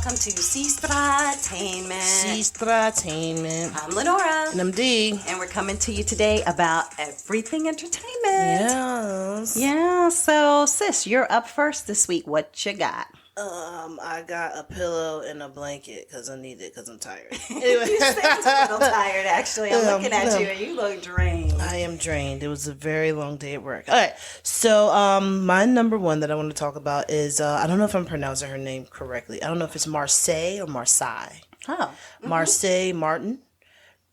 welcome to Sestra-Tainment. Sestra-Tainment. I'm Lenora. And I'm Dee. And we're coming to you today about everything entertainment. Yes. Yeah, so sis, you're up first this week. What you got? I got a pillow and a blanket because I need it because I'm tired. Anyway. You sound a little tired, actually. I'm looking at you and you look drained. I am drained. It was a very long day at work. All right. So, my number one that I want to talk about is, I don't know if I'm pronouncing her name correctly. I don't know if it's Marsai or Marsai. Oh. Mm-hmm. Marsai Martin.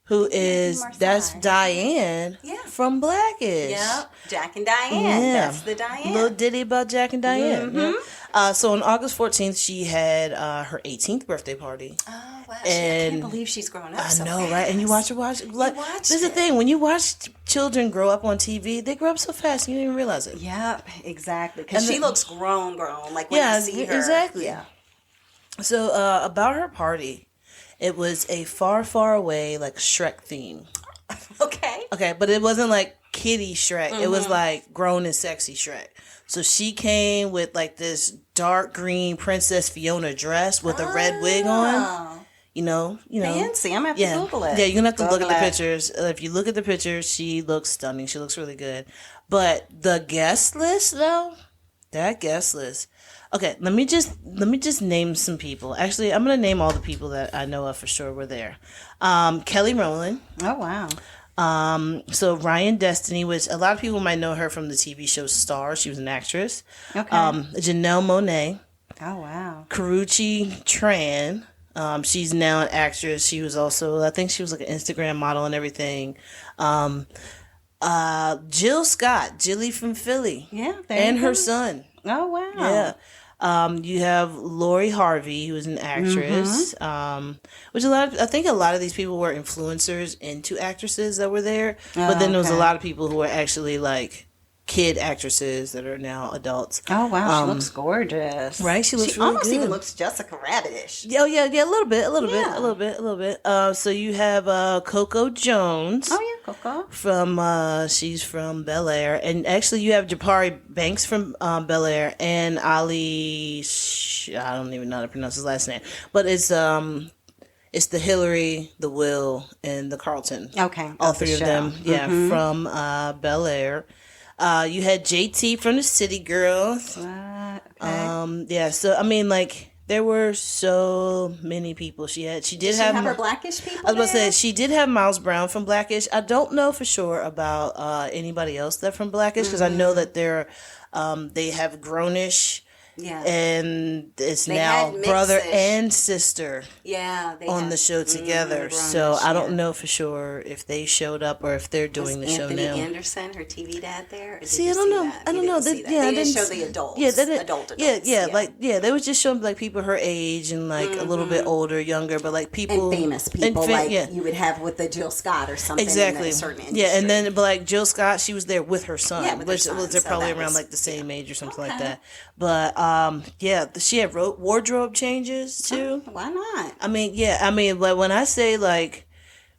Who is, that's Diane from Blackish. Yep, Jack and Diane. Yeah. That's the Diane. Little ditty about Jack and Diane. Mm-hmm. Yeah. So on August 14th, she had her 18th birthday party. Oh, wow. And I can't believe she's grown up I so know, fast. right? And you watch. This is the thing. When you watch children grow up on TV, they grow up so fast, you don't even realize it. Yep, exactly. Because she looks grown. Like when I see her. Exactly. Yeah. So about her party. It was a far, far away, like, Shrek theme. Okay, but it wasn't, like, kiddie Shrek. Mm-hmm. It was, like, grown and sexy Shrek. So she came with, like, this dark green Princess Fiona dress with a red wig on. You know. Fancy. I'm going to have to Google it. Yeah, you're going to have to look at the pictures. If you look at the pictures, she looks stunning. She looks really good. But the guest list, though, that guest list... Okay, let me just name some people. Actually, I'm going to name all the people that I know of for sure were there. Kelly Rowland. Oh, wow. So Ryan Destiny, which a lot of people might know her from the TV show Star. She was an actress. Okay. Janelle Monáe. Oh, wow. Karrueche Tran. She's now an actress. She was also, I think she was like an Instagram model and everything. Jill Scott, Jilly from Philly. Yeah. And her son. Oh, wow. Yeah. You have Lori Harvey, who is an actress, which I think a lot of these people were influencers into actresses that were there. But then there was a lot of people who were actually like kid actresses that are now adults. Oh, wow. She looks gorgeous. Right? She looks she really almost good. Even looks Jessica Rabbit-ish. Oh, yeah, a little bit. So you have Coco Jones. Oh, yeah, Coco. She's from Bel Air. And actually you have Japari Banks from Bel Air and Ali, I don't even know how to pronounce his last name. But it's the Hillary, the Will, and the Carlton. Okay. All three of them, from Bel Air. You had JT from the City Girls. Okay. So I mean, like, there were so many people she had. Did she have her Blackish people? I was about to say she did have Miles Brown from Blackish. I don't know for sure about anybody else that from Blackish because I know that they have Grownish. Yeah. And it's now brother and sister on the show together. So I don't know for sure if they showed up or if they're doing the show now. Anthony Anderson, her TV dad there? See, I don't know. I don't know. They didn't show the adults. Yeah, they didn't, adults. They was just showing like people her age and like a little bit older, younger, but like people and famous people you would have with the Jill Scott or something. Exactly. In a certain industry. Yeah, and then but like Jill Scott, she was there with her son, which was they're probably around like the same age or something like that. But she had wardrobe changes too. Why not? I mean, like when I say like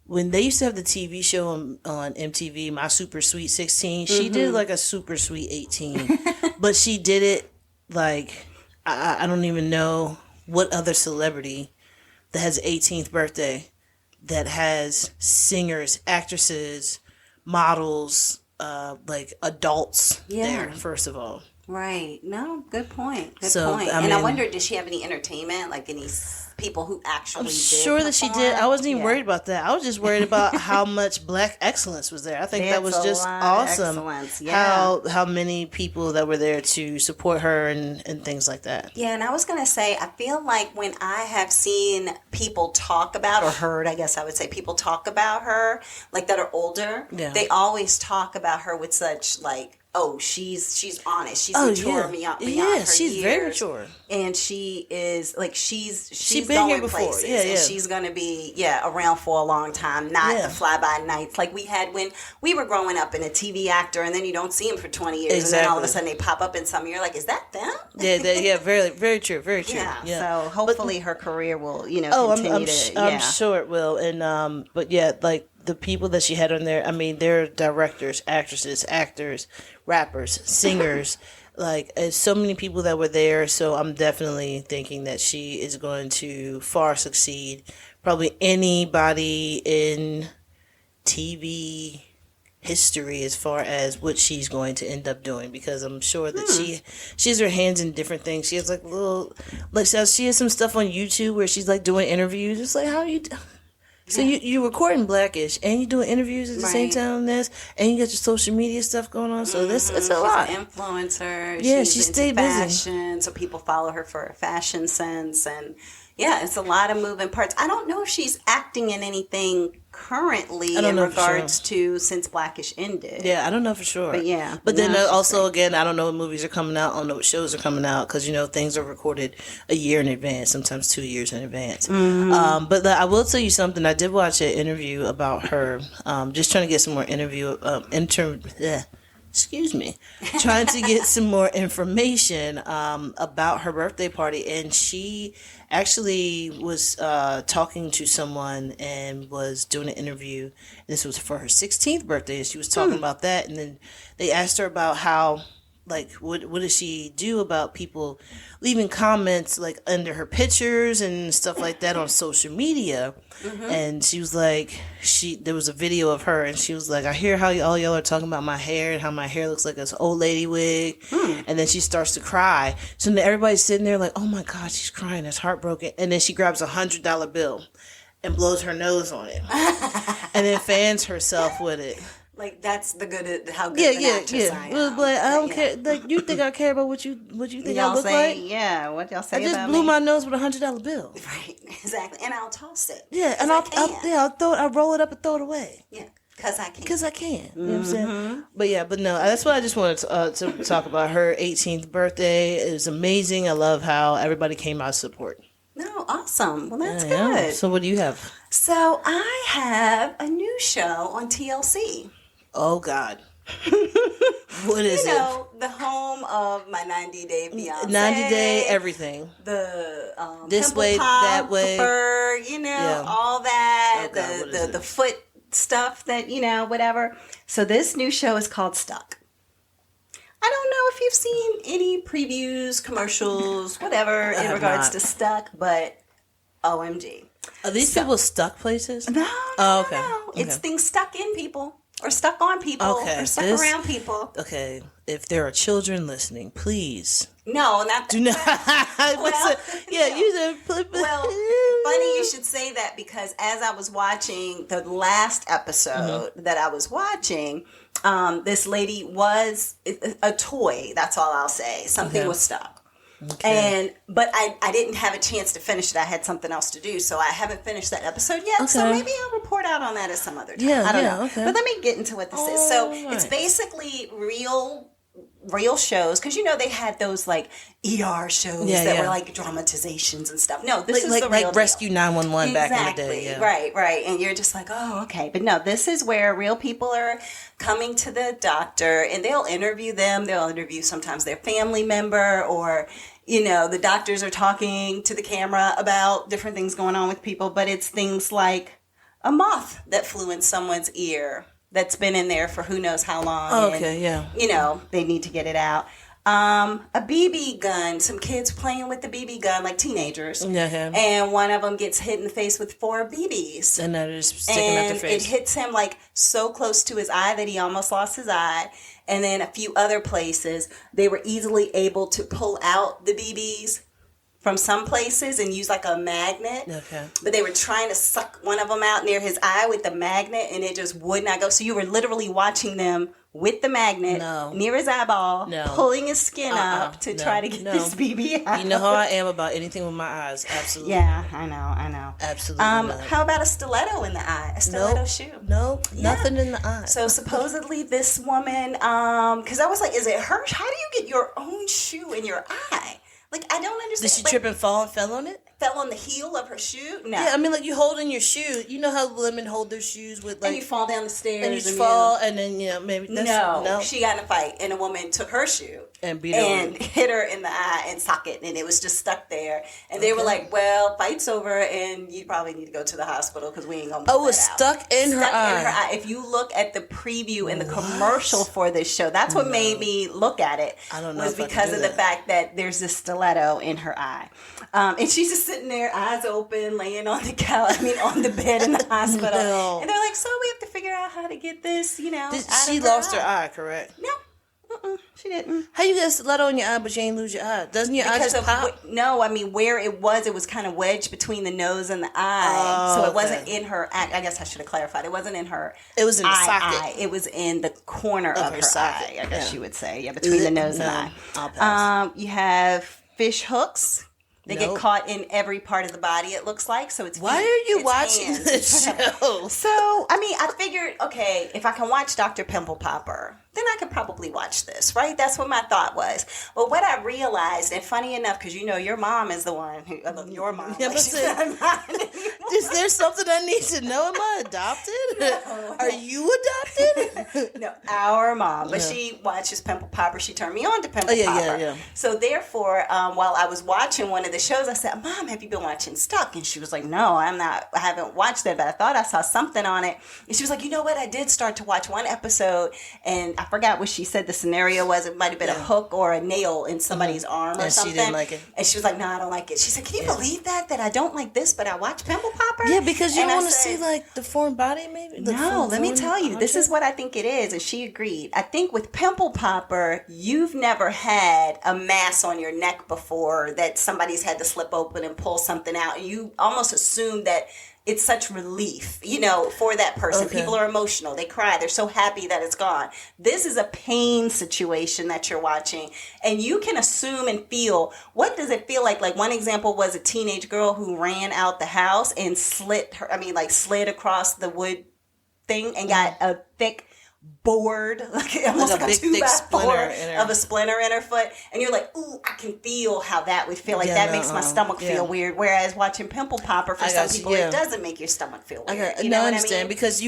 when they used to have the TV show on MTV, My Super Sweet 16, she did like a Super Sweet 18, but she did it like I don't even know what other celebrity that has 18th birthday that has singers, actresses, models, like adults there. First of all. Right. No, good point. Good point. I wonder, did she have any entertainment, like any people who actually I'm sure that she did. I wasn't even worried about that. I was just worried about how much black excellence was there. I think that was just awesome. How many people that were there to support her and things like that. Yeah, and I was going to say, I feel like when I have seen people talk about, or heard, I guess I would say, people talk about her, like that are older, they always talk about her with such like, oh, she's honest. She's mature beyond her years. She's very mature. And she is, like, she's been going here before. places. And she's going to be, around for a long time, not the fly-by-nights like we had when we were growing up in a TV actor, and then you don't see them for 20 years, and then all of a sudden they pop up in something, you're like, is that them? Very, very true, very true. Yeah. So hopefully her career will, continue I'm sure it will. And, but like, the people that she had on there, I mean, they're directors, actresses, actors, rappers, singers, Like, there's so many people that were there, so I'm definitely thinking that she is going to far succeed probably anybody in TV history as far as what she's going to end up doing, because I'm sure that she has her hands in different things. She has like little, like, so she has some stuff on YouTube where she's like doing interviews. It's like, how you so you recording Blackish and you doing interviews at the same time on this, and you got your social media stuff going on. So this it's a lot. She's an influencer. Yeah, she stayed fashion, busy. so people follow her for a fashion sense, and yeah, it's a lot of moving parts. I don't know if she's acting in anything currently in regards to since Blackish ended. Yeah, I don't know for sure. But yeah. But then also, again, I don't know what movies are coming out. I don't know what shows are coming out, because, things are recorded a year in advance, sometimes 2 years in advance. Mm-hmm. But I will tell you something. I did watch an interview about her, just trying to get some more trying to get some more information about her birthday party, and she actually was talking to someone and was doing an interview. This was for her 16th birthday, and she was talking about that, and then they asked her about how, like, what does she do about people leaving comments like under her pictures and stuff like that on social media. And she was like, there was a video of her, and she was like, I hear how all y'all are talking about my hair and how my hair looks like this old lady wig. And then she starts to cry. So then everybody's sitting there like, oh my God, she's crying, that's heartbroken. And then she grabs $100 bill and blows her nose on it and then fans herself with it. Like, that's the good, how good of an actress I am. But I don't care. Like, you think I care about what you think y'all I look say, like? Yeah, what y'all say about me? I just blew my nose with $100 bill. Right, exactly. And I'll toss it. Yeah, and I'll roll it up and throw it away. Yeah, because I can. Because I can. You know what I'm saying? But no, that's what I just wanted to talk about. Her 18th birthday. It was amazing. I love how everybody came out to support. No, awesome. Well, that's good. Yeah. So what do you have? So I have a new show on TLC. Oh, God. What is it? The home of my 90-day fiance. 90-day everything. The this pimple way, pop, that way. Fur, all that. Oh, God, the foot stuff that, whatever. So this new show is called Stuck. I don't know if you've seen any previews, commercials, whatever, in regards to Stuck, but OMG. Are these people stuck places? No. Okay. It's things stuck in people. Or stuck on people, or stuck around people. Okay, if there are children listening, please. No, not do not. Well, you said. Well, funny you should say that, because as I was watching the last episode that I was watching, this lady was a toy. That's all I'll say. Something was stuck. Okay. But I didn't have a chance to finish it. I had something else to do, so I haven't finished that episode yet. Okay. So maybe I'll report out on that at some other time. I don't know. Okay. But let me get into what this is. So it's basically real shows, because they had those like ER shows that were like dramatizations and stuff. No, this is the real like Rescue 911 back in the day. Yeah. Right. And you're just like, oh, okay. But no, this is where real people are coming to the doctor, and they'll interview them. They'll interview sometimes their family member, or the doctors are talking to the camera about different things going on with people. But it's things like a moth that flew in someone's ear that's been in there for who knows how long. Okay, and, they need to get it out. A BB gun, some kids playing with the BB gun, like teenagers. Yeah. And one of them gets hit in the face with 4 BBs. And they're just sticking out their face. It hits him like so close to his eye that he almost lost his eye. And then a few other places, they were easily able to pull out the BBs from some places and use like a magnet. Okay. But they were trying to suck one of them out near his eye with the magnet, and it just would not go. So you were literally watching them with the magnet near his eyeball, pulling his skin up to try to get this BB out. You know how I am about anything with my eyes. Absolutely. Yeah, I know. Absolutely. How about a stiletto in the eye? A stiletto shoe? Nope. Nothing in the eye. So supposedly this woman, because I was like, is it her? How do you get your own shoe in your eye? Like, I don't understand. Did she trip and fall and fell on it? Fell on the heel of her shoe? No. Yeah, I mean, like, you hold in your shoe. You know how women hold their shoes with, like... And you fall down the stairs. And you fall, and then, maybe... No, she got in a fight, and a woman took her shoe and beat her and hit her in the eye and socket, and it was just stuck there. And they were like, "Well, fight's over, and you probably need to go to the hospital because we ain't gonna." Oh, it's stuck in her eye. If you look at the preview and the commercial for this show, that's what made me look at it. I don't know. Was because of the fact that there's this stiletto in her eye, and she's just sitting there, eyes open, laying on the couch. On the bed in the hospital, and they're like, "So we have to figure out how to get this." She lost her eye, correct? No. She didn't. How you get a stiletto in your eye, but you ain't lose your eye? Doesn't your eye just pop? No, where it was kind of wedged between the nose and the eye. So it wasn't in her. I guess I should have clarified. It wasn't in her. It was in the socket. It was in the corner of her socket. Eye. I guess you would say, between the nose and the eye. I'll pass. You have fish hooks. They get caught in every part of the body, it looks like. So it's why are you watching this show? So, I figured, okay, if I can watch Dr. Pimple Popper, then I could probably watch this, right? That's what my thought was. But what I realized, and funny enough, because your mom is the one who, your mom. Yeah, is there something I need to know? Am I adopted? No. Are you adopted? No, our mom. But she watches Pimple Popper. She turned me on to Pimple Popper. Yeah. So therefore, while I was watching one of the shows, I said, "Mom, have you been watching Stuck?" And she was like, "No, I'm not. I haven't watched it, but I thought I saw something on it." And she was like, "You know what? I did start to watch one episode, and I forgot what she said the scenario was. It might have been a hook or a nail in somebody's arm or something." She didn't like it. And she was like, "No, I don't like it." She said, "Can you believe that I don't like this, but I watch Pimple Popper?" Yeah, because you want to see like the foreign body, maybe. No, let me tell you, this is what I think it is, and she agreed. I think with Pimple Popper, you've never had a mass on your neck before that somebody's had to slip open and pull something out. You almost assume that it's such relief, for that person. Okay. People are emotional. They cry. They're so happy that it's gone. This is a pain situation that you're watching. And you can assume and feel, what does it feel like? Like one example was a teenage girl who ran out the house and slid across the wood thing and got a thick board, almost like a big 2x4 of a splinter in her foot, and you're like, "Ooh, I can feel how that would feel like." That makes my stomach feel weird. Whereas watching Pimple Popper, for some people, it doesn't make your stomach feel weird. I understand because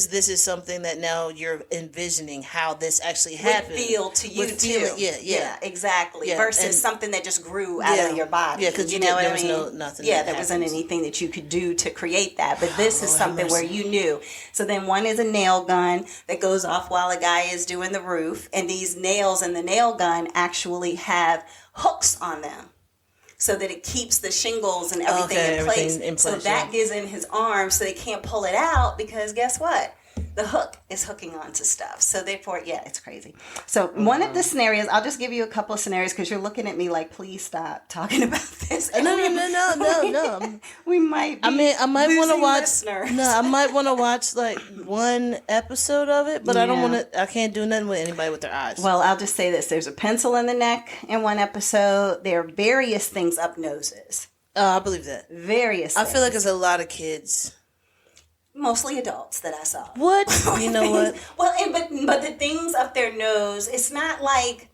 this is something that now you're envisioning how this actually happened. Would feel to you too. Yeah, exactly. Yeah. Versus something that just grew out of your body. Yeah, because there was nothing. Yeah, there wasn't anything that you could do to create that. But this is something where you knew. So then one is a nail gun that goes off while a guy is doing the roof, and these nails in the nail gun actually have hooks on them so that it keeps the shingles and everything in place. So that gives in his arm so they can't pull it out because guess what? The hook is hooking onto stuff. So therefore, it's crazy. So one of the scenarios, I'll just give you a couple of scenarios because you're looking at me like, please stop talking about this. No. We might be I might want to watch. Listeners. No, I might want to watch like one episode of it, but I don't want to. I can't do nothing with anybody with their eyes. Well, I'll just say this: there's a pencil in the neck in one episode. There are various things up noses. I believe that. Various. I feel like there's a lot of kids. Mostly adults that I saw. What? You know what? Well, but the things up their nose, it's not like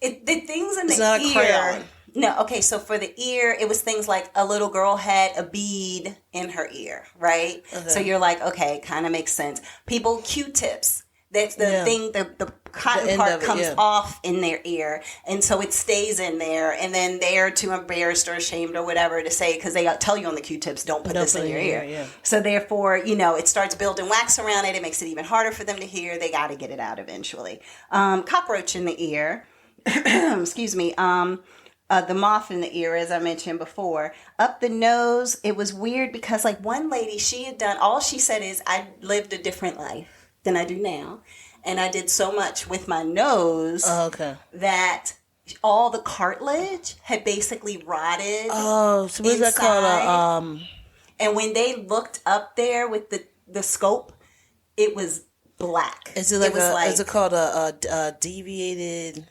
the things in the ear. It's not a crayon. No, okay. So for the ear, it was things like a little girl had a bead in her ear, right? Okay. So you're like, okay, kind of makes sense. People, Q-tips. That's the thing. The cotton part comes off in their ear, and so it stays in there. And then they're too embarrassed or ashamed or whatever to say because they tell you on the Q-tips, don't put this in your ear. Yeah. So therefore, it starts building wax around it. It makes it even harder for them to hear. They got to get it out eventually. Cockroach in the ear. Excuse me. The moth in the ear, as I mentioned before. Up the nose, it was weird because like one lady, all she said is, I lived a different life than I do now. And I did so much with my nose that all the cartilage had basically rotted. Oh, so what's that called? And when they looked up there with the scope, it was black. Is it is it called a deviated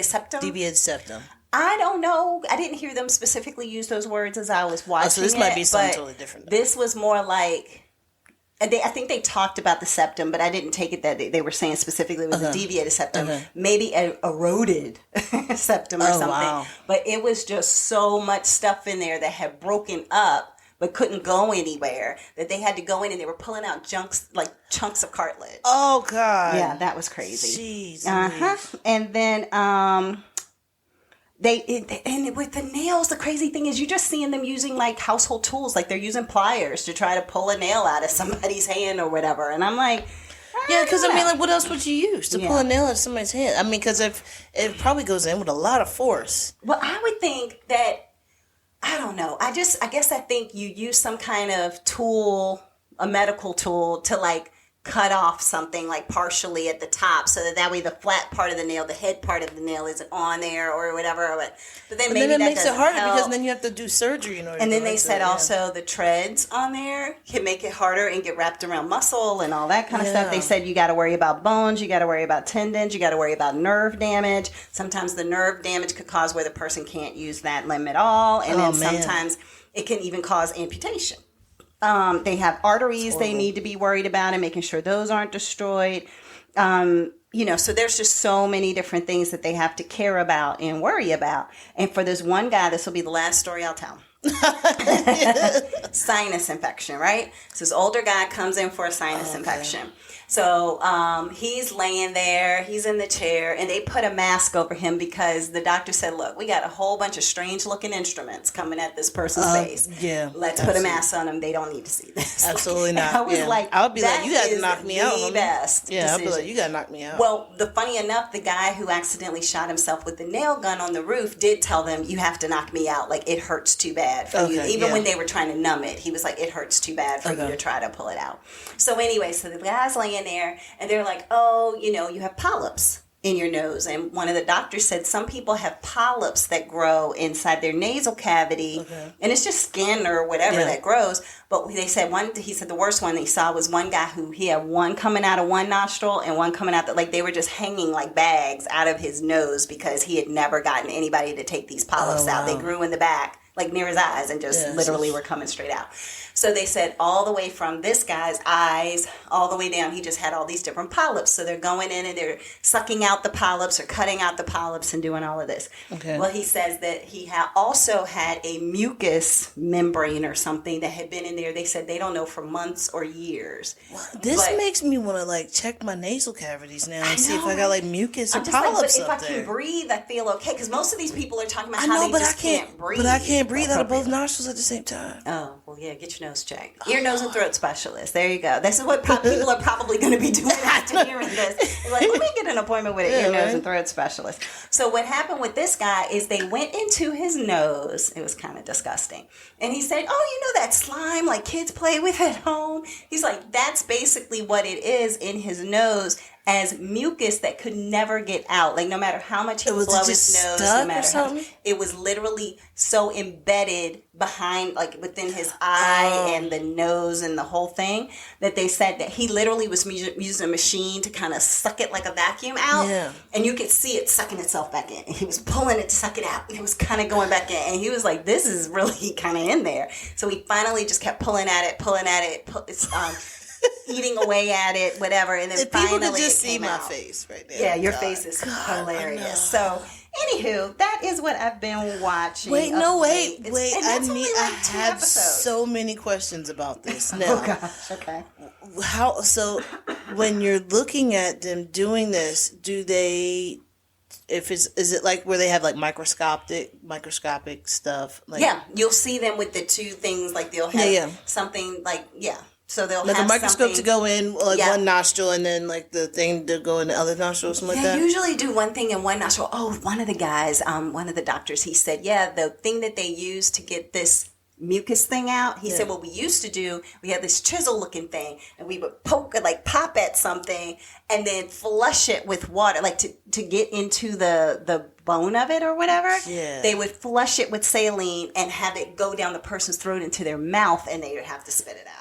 septum? Deviated septum. I don't know. I didn't hear them specifically use those words as I was watching. So this might be something totally different. This was more like. I think they talked about the septum, but I didn't take it that they were saying specifically it was a deviated septum. Maybe an eroded septum or something. Wow. But it was just so much stuff in there that had broken up but couldn't go anywhere, that they had to go in and they were pulling out chunks of cartilage. Oh, God. Yeah, that was crazy. Jeez. And then and with the nails, the crazy thing is you're just seeing them using like household tools, like they're using pliers to try to pull a nail out of somebody's hand or whatever. And I'm like, yeah, because I mean, like, what else would you use to pull a nail out of somebody's hand? I mean, because if it probably goes in with a lot of force. Well, I would think that, I don't know. I guess I think you use some kind of tool, a medical tool, to like cut off something like partially at the top, so that way the flat part of the nail, the head part of the nail, isn't on there or whatever. But then maybe then it that makes it harder help. Because then you have to do surgery in order. And then they said also the treads on there can make it harder and get wrapped around muscle and all that kind of stuff. They said you got to worry about bones, you got to worry about tendons, you got to worry about nerve damage. Sometimes the nerve damage could cause where the person can't use that limb at all, and then sometimes it can even cause amputation. They have arteries they need to be worried about and making sure those aren't destroyed. So there's just so many different things that they have to care about and worry about. And for this one guy, this will be the last story I'll tell. Sinus infection, right? So this older guy comes in for a sinus infection. So he's laying there, he's in the chair, and they put a mask over him because the doctor said, look, we got a whole bunch of strange looking instruments coming at this person's face. Yeah. Let's put a mask on them. They don't need to see this. Absolutely not. I was like, I would be like, you got to knock me out. The best Yeah, decision. I'd be like, you got to knock me out. Well, funny enough, the guy who accidentally shot himself with the nail gun on the roof did tell them, you have to knock me out. Like, it hurts too bad for you. Even when they were trying to numb it, he was like, it hurts too bad for you to try to pull it out. So anyway, so the guy's laying there, and they're like, oh, you have polyps in your nose. And one of the doctors said some people have polyps that grow inside their nasal cavity. And it's just skin or whatever that grows. But he said the worst one he saw was one guy who he had one coming out of one nostril and one coming out like they were just hanging like bags out of his nose because he had never gotten anybody to take these polyps out. They grew in the back, like near his eyes, and just literally were coming straight out. So they said all the way from this guy's eyes all the way down, he just had all these different polyps. So they're going in and they're sucking out the polyps or cutting out the polyps and doing all of this. Well, he says that he also had a mucus membrane or something that had been in there. They said they don't know for months or years. This makes me want to like check my nasal cavities now and see if I got like mucus or polyps if up I there. can breathe, I feel okay. Because most of these people are talking about how they just can't breathe. But I can't breathe out of both nostrils at the same time. Oh, well, yeah, get your nose checked. Ear, nose, and throat specialist. There you go. This is what people are probably going to be doing after hearing this. They're like, let me get an appointment with an ear, nose, and throat specialist. So what happened with this guy is they went into his nose. It was kind of disgusting. And he said, oh, you know that slime like kids play with at home? He's like, that's basically what it is in his nose, as mucus that could never get out. Like, no matter how much he would blow his nose, no matter how much, it was literally so embedded behind, like within his eye and the nose and the whole thing, that they said that he literally was using a machine to kind of suck it like a vacuum out. Yeah. And you could see it sucking itself back in. And he was pulling it to suck it out. And it was kind of going back in. And he was like, this is really kind of in there. So he finally just kept pulling at it, eating away at it, whatever, and then if finally people could just see my out. face right now. Yeah, your face is hilarious. So, anywho, that is what I've been watching. Wait, I have so many questions about this now. Oh gosh, okay. So when you're looking at them doing this, do they? Is it like where they have like microscopic stuff? Like, yeah, you'll see them with the two things. Like they'll have something like So they'll like have a microscope something to go in like one nostril, and then like the thing to go in the other nostril, something like that. They usually do one thing in one nostril. Oh, one of the guys, one of the doctors, he said, the thing that they use to get this mucus thing out, he said, what we used to do, we had this chisel looking thing, and we would pop at something and then flush it with water, like to get into the bone of it or whatever. They would flush it with saline and have it go down the person's throat into their mouth, and they would have to spit it out.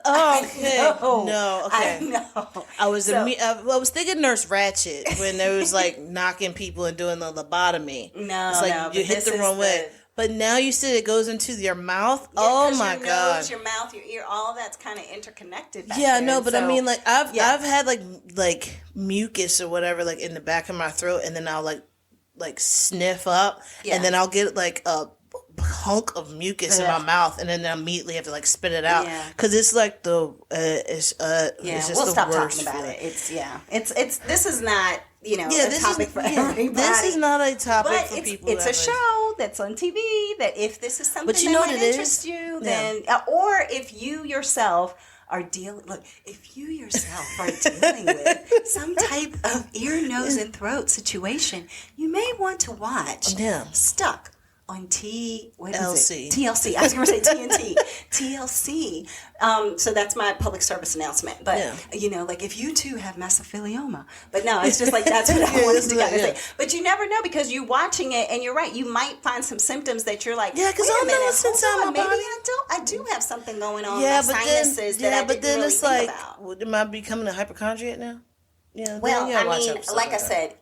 Okay. No. Okay. I know. I was thinking Nurse Ratched when they was like knocking people and doing the lobotomy. It's like you hit the wrong way. But now you said it goes into your mouth. Yeah, oh my your God! Nose, your mouth, your ear, all of that's kind of interconnected. But I mean, like I've had like mucus or whatever like in the back of my throat, and then I'll like sniff up, and then I'll get like a hunk of mucus in my mouth, and then I immediately have to like spit it out because it's like it's just we'll the stop worst talking about feeling. it's this is not a topic for everybody. This is not a topic for people. It's a show that's on TV that if this is something that might interest you, then or if you yourself are dealing with some type of ear, nose, and throat situation, you may want to watch Stuck on TLC. TLC. I was going to say TNT. TLC. So that's my public service announcement. But, like if you too have mesothelioma. But no, it's just like that's what I wanted to say. But you never know because you're watching it and you're right. You might find some symptoms that you're like, because I know what's inside my body. I do have something going on. Yeah, but sinuses that I didn't really it's think like, about. am I becoming a hypochondriac now? Yeah. Well, I mean, like I said,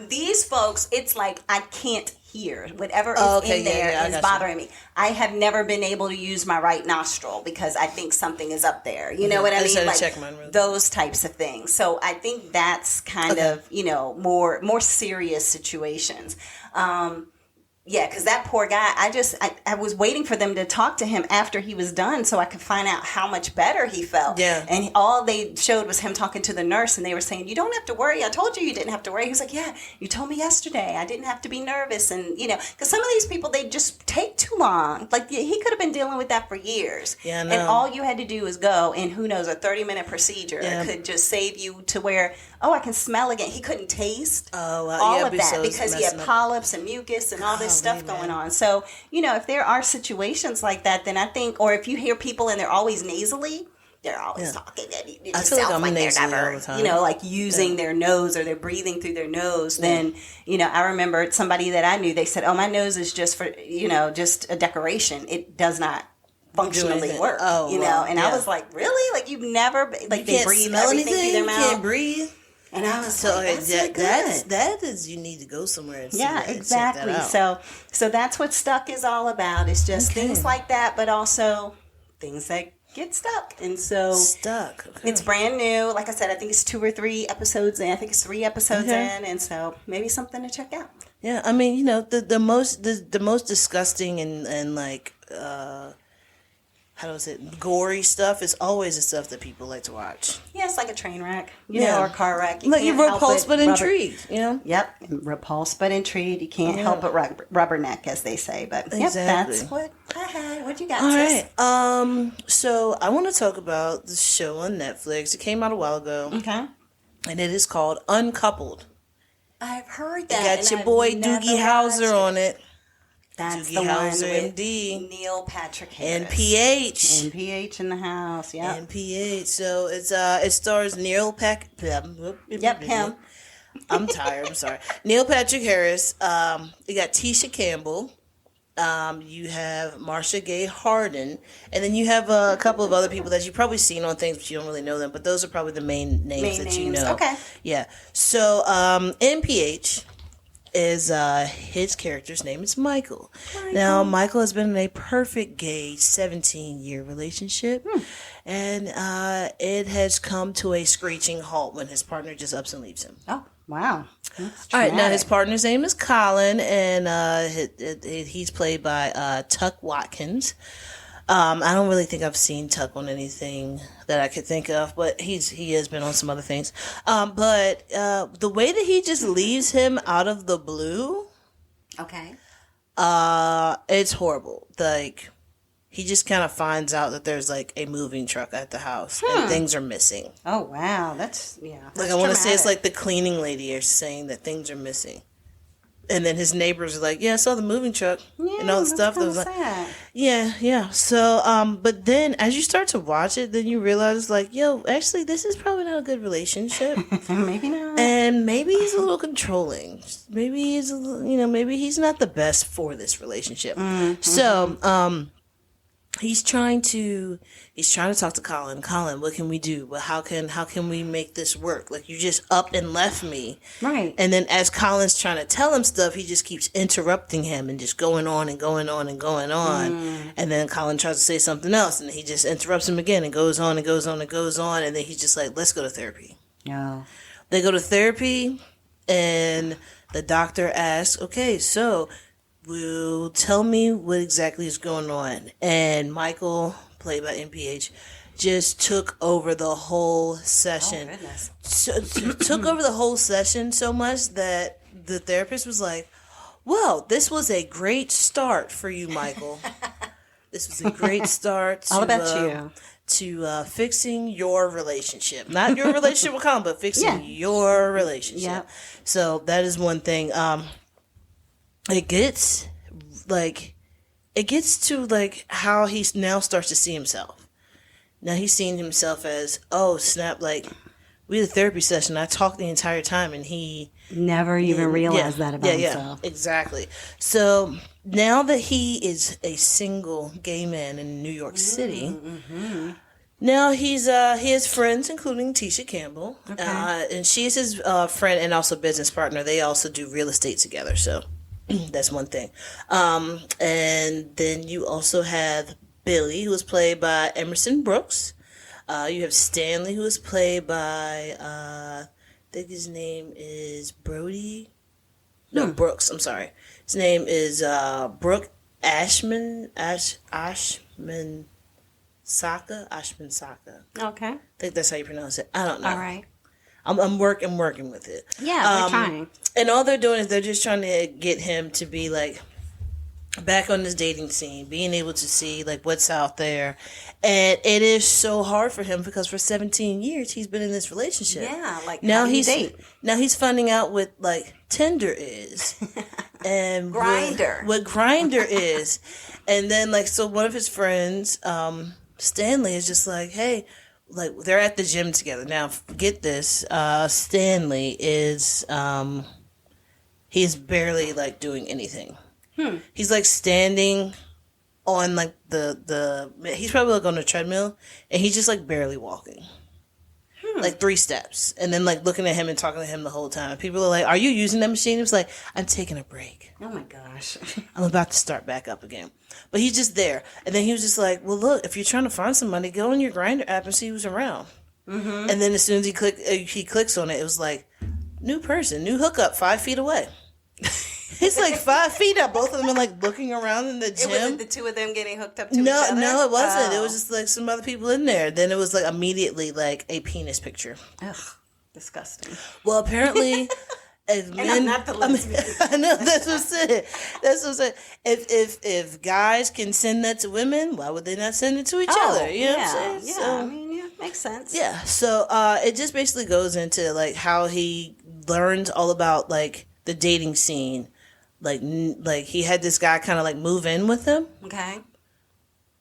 these folks, it's like I can't hear whatever is in there is bothering me. I have never been able to use my right nostril because I think something is up there. You know what I mean? Like check mine really. Those types of things. So I think that's kind of more serious situations. Because that poor guy, I was waiting for them to talk to him after he was done so I could find out how much better he felt. Yeah. And all they showed was him talking to the nurse, and they were saying, you don't have to worry. I told you didn't have to worry. He was like, yeah, you told me yesterday. I didn't have to be nervous. And, because some of these people, they just take too long. Like, he could have been dealing with that for years. Yeah, no. And all you had to do was go, and who knows, a 30-minute procedure could just save you to where, I can smell again. He couldn't taste all of that because he had polyps and mucus and all this stuff going on. So, if there are situations like that, then I think, or if you hear people and they're always nasally, they're always talking. I feel like I'm nasally all the time. Like using their nose or they're breathing through their nose. Then, I remember somebody that I knew, they said, my nose is just for, just a decoration. It does not functionally work, and I was like, really? Like you've never, like they breathe everything through their mouth. You can't breathe. And I was like, that is, you need to go somewhere and see exactly. So that's what Stuck is all about. It's just things like that, but also things that get stuck. And so it's brand new. Like I said, I think it's 2 or 3 episodes in. I think it's 3 episodes in, and so maybe something to check out. Yeah, I mean, the most disgusting and like gory stuff is always the stuff that people like to watch. Yeah, it's like a train wreck, or a car wreck. Like you're repulsed but intrigued, Yep, repulsed but intrigued. You can't help but rubberneck, as they say. But that's what I had. What you got, sis? All right. So I want to talk about the show on Netflix. It came out a while ago. Okay. And it is called Uncoupled. I've heard that. It got your boy Doogie Howser on it. That's Doogie the Howser, one with MD. Neil Patrick Harris. NPH. NPH in the house, yeah. NPH. So it stars Neil Patrick. Yep, him. I'm tired. I'm sorry. Neil Patrick Harris. You got Tisha Campbell. You have Marcia Gay Harden, and then you have a couple of other people that you've probably seen on things, but you don't really know them. But those are probably the main names that you know. Okay. Yeah. So NPH is his character's name is Michael. Now Michael has been in a perfect gay 17-year relationship, and it has come to a screeching halt when his partner just ups and leaves him. Oh, wow. All right, now his partner's name is Colin, and he's played by Tuck Watkins. I don't really think I've seen Tuck on anything that I could think of, but he has been on some other things. But the way that he just leaves him out of the blue, it's horrible. Like he just kind of finds out that there's like a moving truck at the house and things are missing. Oh wow, that's like I want to say it's like the cleaning lady is saying that things are missing. And then his neighbors are like, yeah, I saw the moving truck and all the stuff. That was like, yeah. So, but then as you start to watch it, then you realize like, actually, this is probably not a good relationship. Maybe not. And maybe he's a little controlling. Maybe he's, maybe he's not the best for this relationship. Mm-hmm. So, he's trying to talk to Colin. Colin, what can we do? Well, how can we make this work? Like you just up and left me. Right. And then as Colin's trying to tell him stuff, he just keeps interrupting him and just going on and going on and going on. And then Colin tries to say something else and he just interrupts him again and goes on and goes on and goes on. And then he's just like, let's go to therapy. Yeah. They go to therapy and the doctor asks, okay, so will tell me what exactly is going on. And Michael, played by MPH, just took over the whole session. Oh, goodness. Took over the whole session so much that the therapist was like, well, this was a great start for you, Michael. This was a great start to, all about you. To fixing your relationship. Not your relationship with Colin, but fixing your relationship. Yep. So that is one thing. It gets to like how he now starts to see himself. Now he's seeing himself as, oh snap, like we had a therapy session. I talked the entire time and he never even realized that about himself. Yeah, exactly. So now that he is a single gay man in New York City, now he has friends, including Tisha Campbell, and she's his friend and also business partner. They also do real estate together, so that's one thing. And then you also have Billy, who was played by Emerson Brooks. You have Stanley, who was played by, I think his name is Brody. No, Brooks, I'm sorry. His name is Brooke Ashman Saka. Okay. I think that's how you pronounce it. I don't know. All right. I'm working with it. Yeah, they're trying. And all they're doing is they're just trying to get him to be like back on this dating scene, being able to see like what's out there. And it is so hard for him because for 17 years he's been in this relationship. Yeah, like now how do you date? Now he's finding out what like Tinder is and Grindr. what Grindr is. And then like so one of his friends, Stanley, is just like, hey, like they're at the gym together. Now get this, Stanley is he's barely like doing anything. He's like standing on like the he's probably like on a treadmill and he's just like barely walking. Like 3 steps. And then like looking at him and talking to him the whole time. People are like, are you using that machine? He was like, I'm taking a break. Oh my gosh. I'm about to start back up again. But he's just there. And then he was just like, well look, if you're trying to find somebody, go on your Grindr app and see who's around. And then as soon as he clicks on it, it was like, new person, new hookup, 5 feet away. He's like 5 feet up. Both of them are like looking around in the gym. It wasn't the two of them getting hooked up to each other? No, it wasn't. It was just like some other people in there. Then it was like immediately like a penis picture. Ugh, disgusting. Well, apparently, as men, I'm not the lesbian. I know that's what I'm saying. That's what I'm saying. If guys can send that to women, why would they not send it to each other? You know what I'm saying? Yeah, So, I mean, yeah, makes sense. yeah. So it just basically goes into like how he learned all about like the dating scene. Like he had this guy kind of like move in with him. Okay.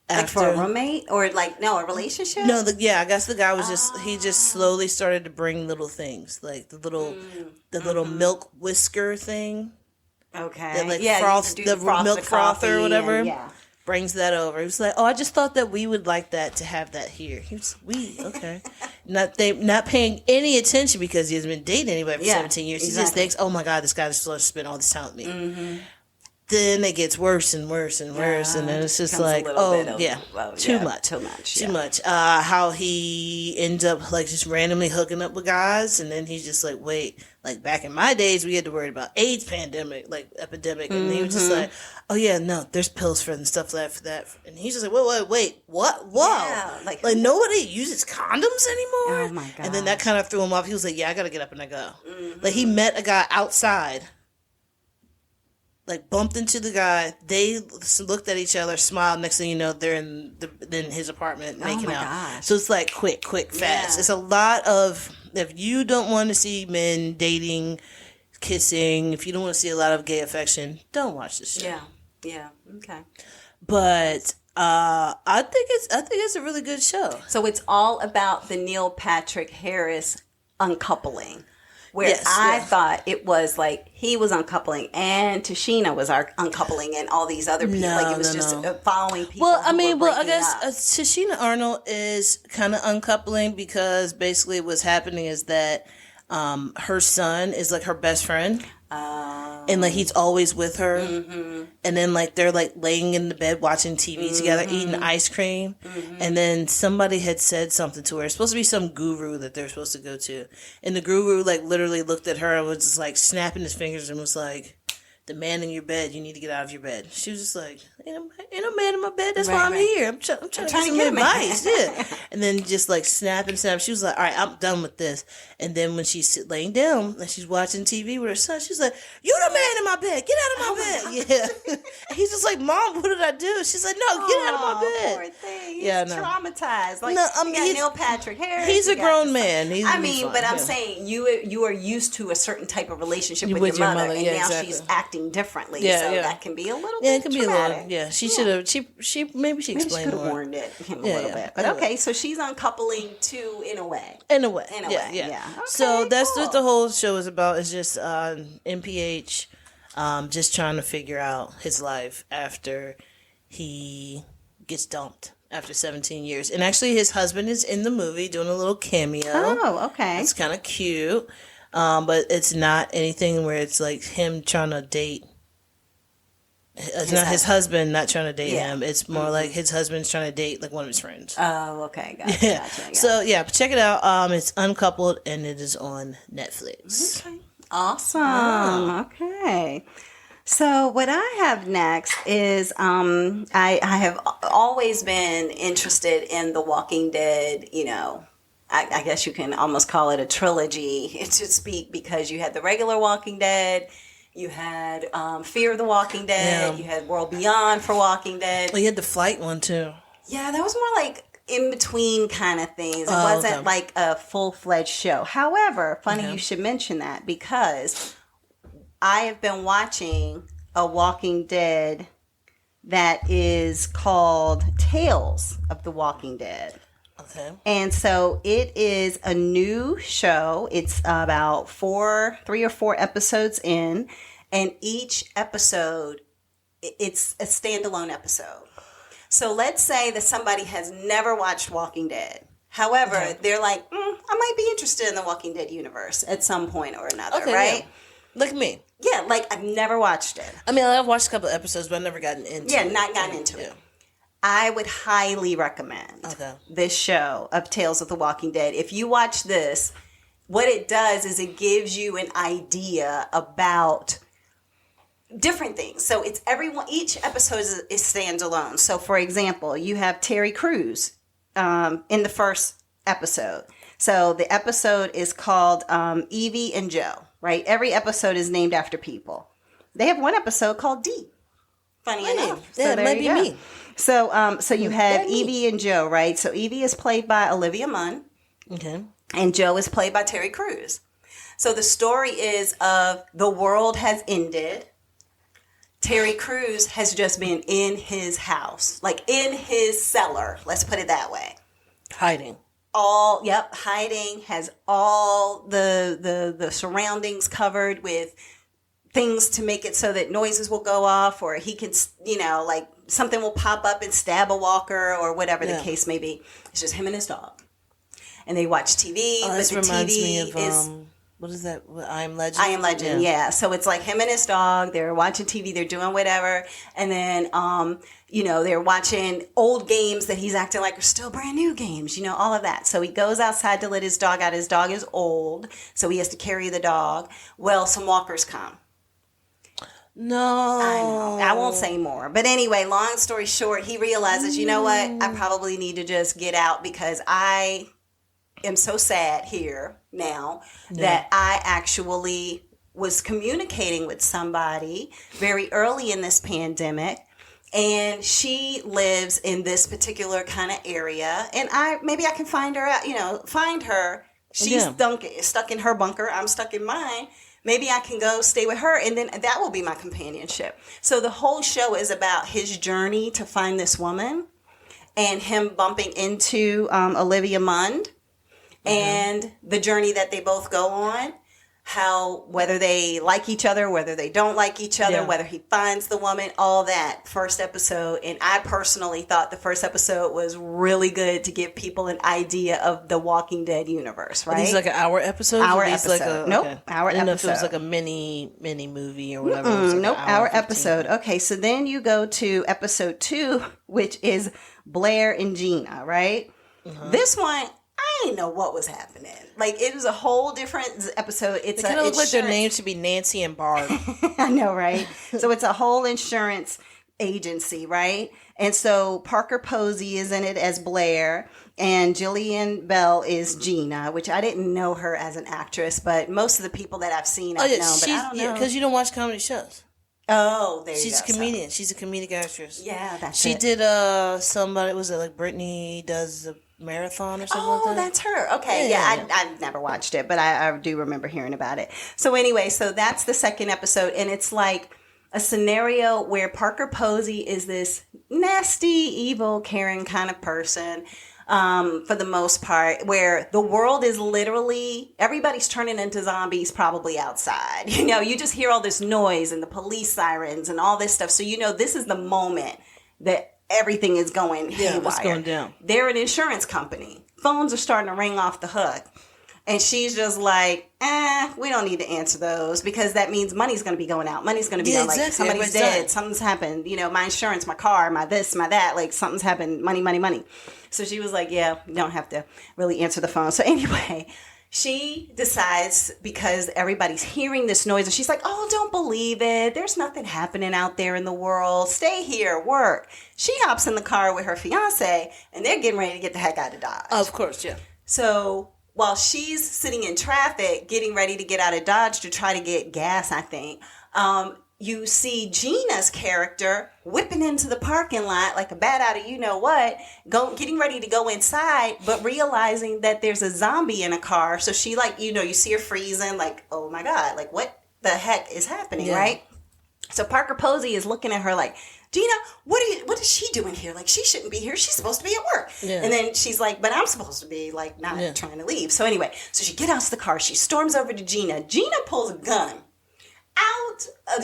After, like for a roommate or like no a relationship? No, I guess the guy was he just slowly started to bring little things like the little milk whisker thing. Okay. That like yeah, froth, the milk frother or whatever. Yeah. Brings that over. He was like, "Oh, I just thought that we would like that to have that here." He was, okay, not paying any attention because he hasn't been dating anybody for 17 years. Exactly. He just thinks, "Oh my God, this guy just loves to spend all this time with me." Then it gets worse and worse and worse, and then it's just like, too much. How he ends up like just randomly hooking up with guys, and then he's just like, wait, like back in my days, we had to worry about AIDS epidemic, and he was just like, oh yeah, no, there's pills for it and stuff like that, and he's just like, wait, what? Whoa, yeah, like nobody uses condoms anymore. Oh my God! And then that kind of threw him off. He was like, yeah, I gotta get up and I go. Like he met a guy outside. Like bumped into the guy, they looked at each other, smiled. Next thing you know, they're in his apartment making out. Gosh. So it's like quick, fast. Yeah. It's a lot of, if you don't want to see men dating, kissing, if you don't want to see a lot of gay affection, don't watch this show. Yeah, okay. But I think it's a really good show. So it's all about the Neil Patrick Harris uncoupling. Where I thought it was like he was uncoupling and Tashina was uncoupling and all these other people. It was just following people. Well, I guess Tashina Arnold is kind of uncoupling because basically what's happening is that her son is like her best friend. And like he's always with her, and then like they're like laying in the bed watching TV together, eating ice cream, and then somebody had said something to her. It's supposed to be some guru that they're supposed to go to, and the guru like literally looked at her and was just like snapping his fingers and was like, the man in your bed, you need to get out of your bed. She was just like, ain't no man in my bed. That's why I'm here. I'm trying to get some advice. Yeah. And then just like snap. She was like, all right, I'm done with this. And then when she's laying down and she's watching TV with her son, she's like, you the man in my bed. Get out of my bed. Yeah. And he's just like, Mom, what did I do? She's like, no, get out of my bed. Poor thing. He's traumatized. Like, no, I mean, Neil Patrick Harris. He's a grown man. But I'm saying you are used to a certain type of relationship with your mother, and now she's acting differently. That can be a little bit traumatic. She should have. She maybe she explained more. Warned him a little bit. But okay, so she's uncoupling too in a way. Okay, so that's what the whole show is about. Is just NPH, just trying to figure out his life after he gets dumped after 17 years. And actually, his husband is in the movie doing a little cameo. Oh, okay. It's kind of cute. But it's not anything where it's like him trying to date. It's not his husband not trying to date him. It's more like his husband's trying to date like one of his friends. Oh, okay. Gotcha. So check it out. It's Uncoupled and it is on Netflix. Okay. Awesome. Okay. So what I have next is I have always been interested in The Walking Dead, I guess you can almost call it a trilogy to speak, because you had the regular Walking Dead, you had Fear the Walking Dead, you had World Beyond for Walking Dead. Well, you had the Flight one too. Yeah, that was more like in between kind of things. It wasn't like a full-fledged show. However, funny you should mention that, because I have been watching a Walking Dead that is called Tales of the Walking Dead. Okay. And so it is a new show. It's about 3 or 4 episodes in, and each episode, it's a standalone episode. So let's say that somebody has never watched Walking Dead. However, they're like, I might be interested in the Walking Dead universe at some point or another, right? Yeah. Look at me. Yeah, like I've never watched it. I mean, I've watched a couple of episodes, but I've never gotten into it. Yeah, not gotten into it. I would highly recommend this show of Tales of the Walking Dead. If you watch this, what it does is it gives you an idea about different things. So it's each episode is standalone. So for example, you have Terry Crews in the first episode. So the episode is called Evie and Joe, right? Every episode is named after people. They have one episode called D. Funny enough. Yeah, so it might be me. So you have Evie and Joe, right? So Evie is played by Olivia Munn. Okay. And Joe is played by Terry Crews. So the story is of the world has ended. Terry Crews has just been in his house, like in his cellar. Let's put it that way. Hiding. Hiding, has all the surroundings covered with things to make it so that noises will go off, or he can, like something will pop up and stab a walker or whatever the case may be. It's just him and his dog. And they watch TV, but the TV is... What is that? I Am Legend? I Am Legend, yeah. So it's like him and his dog. They're watching TV. They're doing whatever. And then, they're watching old games that he's acting like are still brand new games, all of that. So he goes outside to let his dog out. His dog is old, so he has to carry the dog. Well, some walkers come. No. I know. I won't say more. But anyway, long story short, he realizes, you know what? I probably need to just get out, because I am so sad here now that I actually was communicating with somebody very early in this pandemic, and she lives in this particular kind of area, and maybe I can find her out, find her. She's stuck in her bunker. I'm stuck in mine. Maybe I can go stay with her, and then that will be my companionship. So the whole show is about his journey to find this woman, and him bumping into Olivia Munn. And the journey that they both go on, whether they like each other, whether they don't like each other, whether he finds the woman, all that first episode. And I personally thought the first episode was really good to give people an idea of the Walking Dead universe, right? It's like an hour episode? Hour episode. Hour episode. If it was like a mini movie or whatever. Hour episode. Okay, so then you go to episode 2, which is Blair and Gina, right? This one, I didn't know what was happening. Like, it was a whole different episode. It's kind of look like their names should be Nancy and Barb. I know, right? So it's a whole insurance agency, right? And so Parker Posey is in it as Blair, and Jillian Bell is Gina, which I didn't know her as an actress, but most of the people that I've seen, I've known, but I don't know. Because you don't watch comedy shows. Oh, there you go. She's a comedian. She's a comedic actress. Yeah, that's she it. She did somebody, was it like Brittany does a marathon or something like that? Oh, that's her. Okay, yeah. I've never watched it, but I do remember hearing about it. So anyway, so that's the second episode, and it's like a scenario where Parker Posey is this nasty, evil, caring kind of person, for the most part, where the world is literally, everybody's turning into zombies probably outside. You know, you just hear all this noise and the police sirens and all this stuff. So, you know, this is the moment that everything is going haywire. What's going down? They're an insurance company. Phones are starting to ring off the hook. And she's just like, we don't need to answer those because that means money's going to be going out. Money's going to be going, like, somebody's dead, something's happened, you know, my insurance, my car, my this, my that, like, something's happened, money, money, money. So she was like, yeah, you don't have to really answer the phone. So anyway, she decides, because everybody's hearing this noise, and she's like, oh, don't believe it. There's nothing happening out there in the world. Stay here, work. She hops in the car with her fiance, and they're getting ready to get the heck out of Dodge. Of course, yeah. So while she's sitting in traffic, getting ready to get out of Dodge to try to get gas, I think, you see Gina's character whipping into the parking lot like a bat out of you-know-what, getting ready to go inside, but realizing that there's a zombie in a car. So she, like, you know, you see her freezing, like, oh my God, like, what the heck is happening, right? So Parker Posey is looking at her like, Gina, what is she doing here? Like, she shouldn't be here. She's supposed to be at work. Yeah. And then she's like, but I'm supposed to be, like, not trying to leave. So anyway, so she gets out of the car. She storms over to Gina. Gina pulls a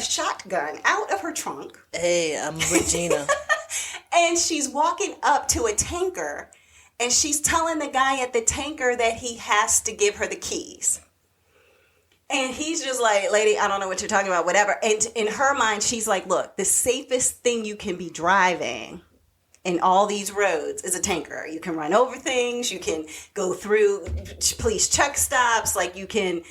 shotgun out of her trunk. Hey, I'm with Gina. And she's walking up to a tanker, and she's telling the guy at the tanker that he has to give her the keys. And he's just like, lady, I don't know what you're talking about, whatever. And in her mind, she's like, look, the safest thing you can be driving in all these roads is a tanker. You can run over things. You can go through police check stops. Like, you can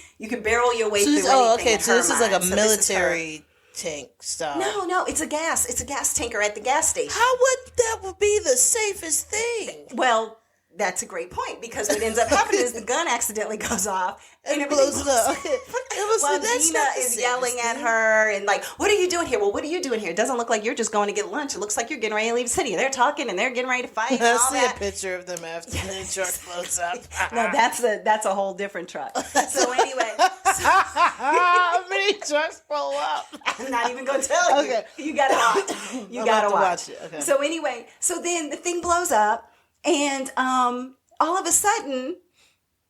barrel your way through anything. Oh, okay. So this is like a military tank stop. No, it's a gas tanker at the gas station. How would that be the safest thing? Well, that's a great point, because what ends up happening is the gun accidentally goes off and it blows up. Gina is yelling at her and like, what are you doing here? Well, what are you doing here? It doesn't look like you're just going to get lunch. It looks like you're getting ready to leave the city. They're talking and they're getting ready to fight. And I see a picture of them after the truck blows up. No, that's a whole different truck. So anyway. How many trucks blow up? I'm not even going to tell you. Okay. You got to watch. You got to watch it. Okay. So anyway, so then the thing blows up. And all of a sudden,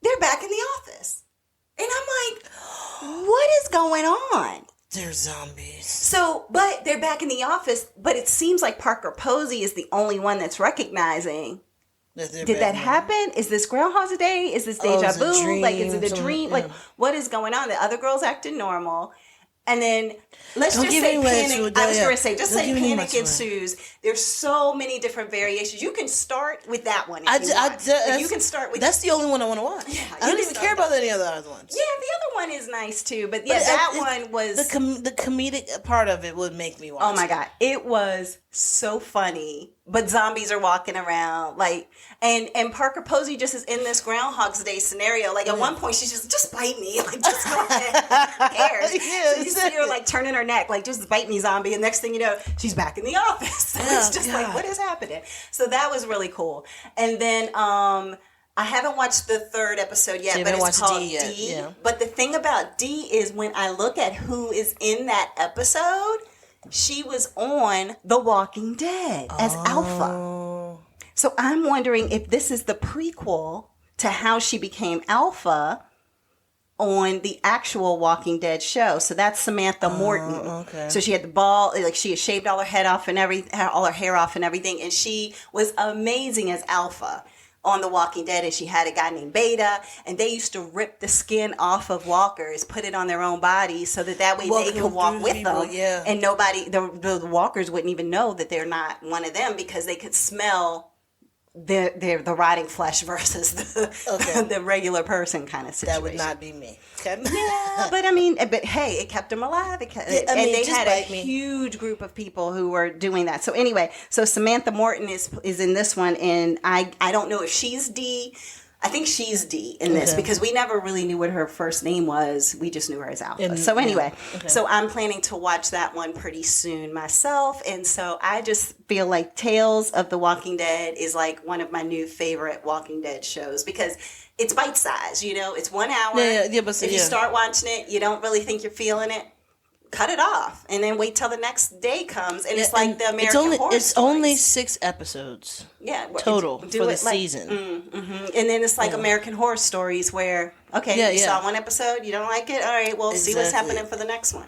they're back in the office. And I'm like, what is going on? They're zombies. So, but they're back in the office, but it seems like Parker Posey is the only one that's recognizing. Did that happen? Is this Groundhog's Day? Is this deja vu? Like, is it a dream? Yeah. Like, what is going on? The other girls acting normal. And then let's just say panic. I was going to say, just say panic ensues. There's so many different variations. You can start with that one. You can start with. That's the only one I want to watch. Yeah, I don't even care about any of the other ones. Yeah, the other one is nice too. But yeah, that one was the comedic part of it would make me watch. Oh my God, it was so funny. But zombies are walking around like, and Parker Posey just is in this Groundhog's Day scenario. Like at one point, she's just bite me, like just go ahead. Who cares? Yeah, so you see her like turning her neck, like just bite me, zombie. And next thing you know, she's back in the office. So it's just like, what is happening? So that was really cool. And then I haven't watched the third episode yet, but it's called D. Yeah. But the thing about D is when I look at who is in that episode, she was on The Walking Dead as Alpha. So I'm wondering if this is the prequel to how she became Alpha on the actual Walking Dead show. So that's Samantha Morton. Okay. So she had the ball, like she had shaved all her head off and all her hair off and everything. And she was amazing as Alpha on The Walking Dead, and she had a guy named Beta, and they used to rip the skin off of walkers, put it on their own bodies, so that way they could walk with them, and nobody, the walkers wouldn't even know that they're not one of them because they could smell the rotting flesh versus the regular person kind of situation. That would not be me. Okay. Yeah, but hey, it kept them alive. And they had a huge group of people who were doing that. So anyway, Samantha Morton is in this one, and I don't know if she's D. I think she's D in this because we never really knew what her first name was. We just knew her as Alpha. So anyway, so I'm planning to watch that one pretty soon myself. And so I just feel like Tales of the Walking Dead is like one of my new favorite Walking Dead shows because it's bite size, it's 1 hour. If you start watching it, you don't really think you're feeling it. Cut it off and then wait till the next day comes, and it's like the American Horror It's only 6 episodes. Total for the season. And then it's like American Horror Stories where you saw one episode, you don't like it, all right, well, see what's happening for the next one.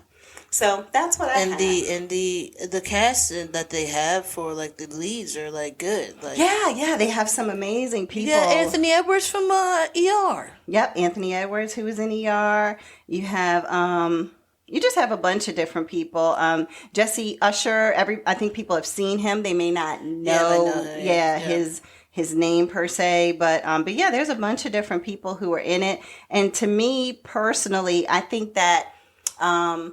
So that's what I have. And the cast that they have for like the leads are like good. Like, they have some amazing people. Yeah, Anthony Edwards from ER. Yep, Anthony Edwards, who was in ER. You have you just have a bunch of different people. Jesse Usher, I think people have seen him. They may not know, his name per se, but yeah, there's a bunch of different people who are in it. And to me personally, I think that I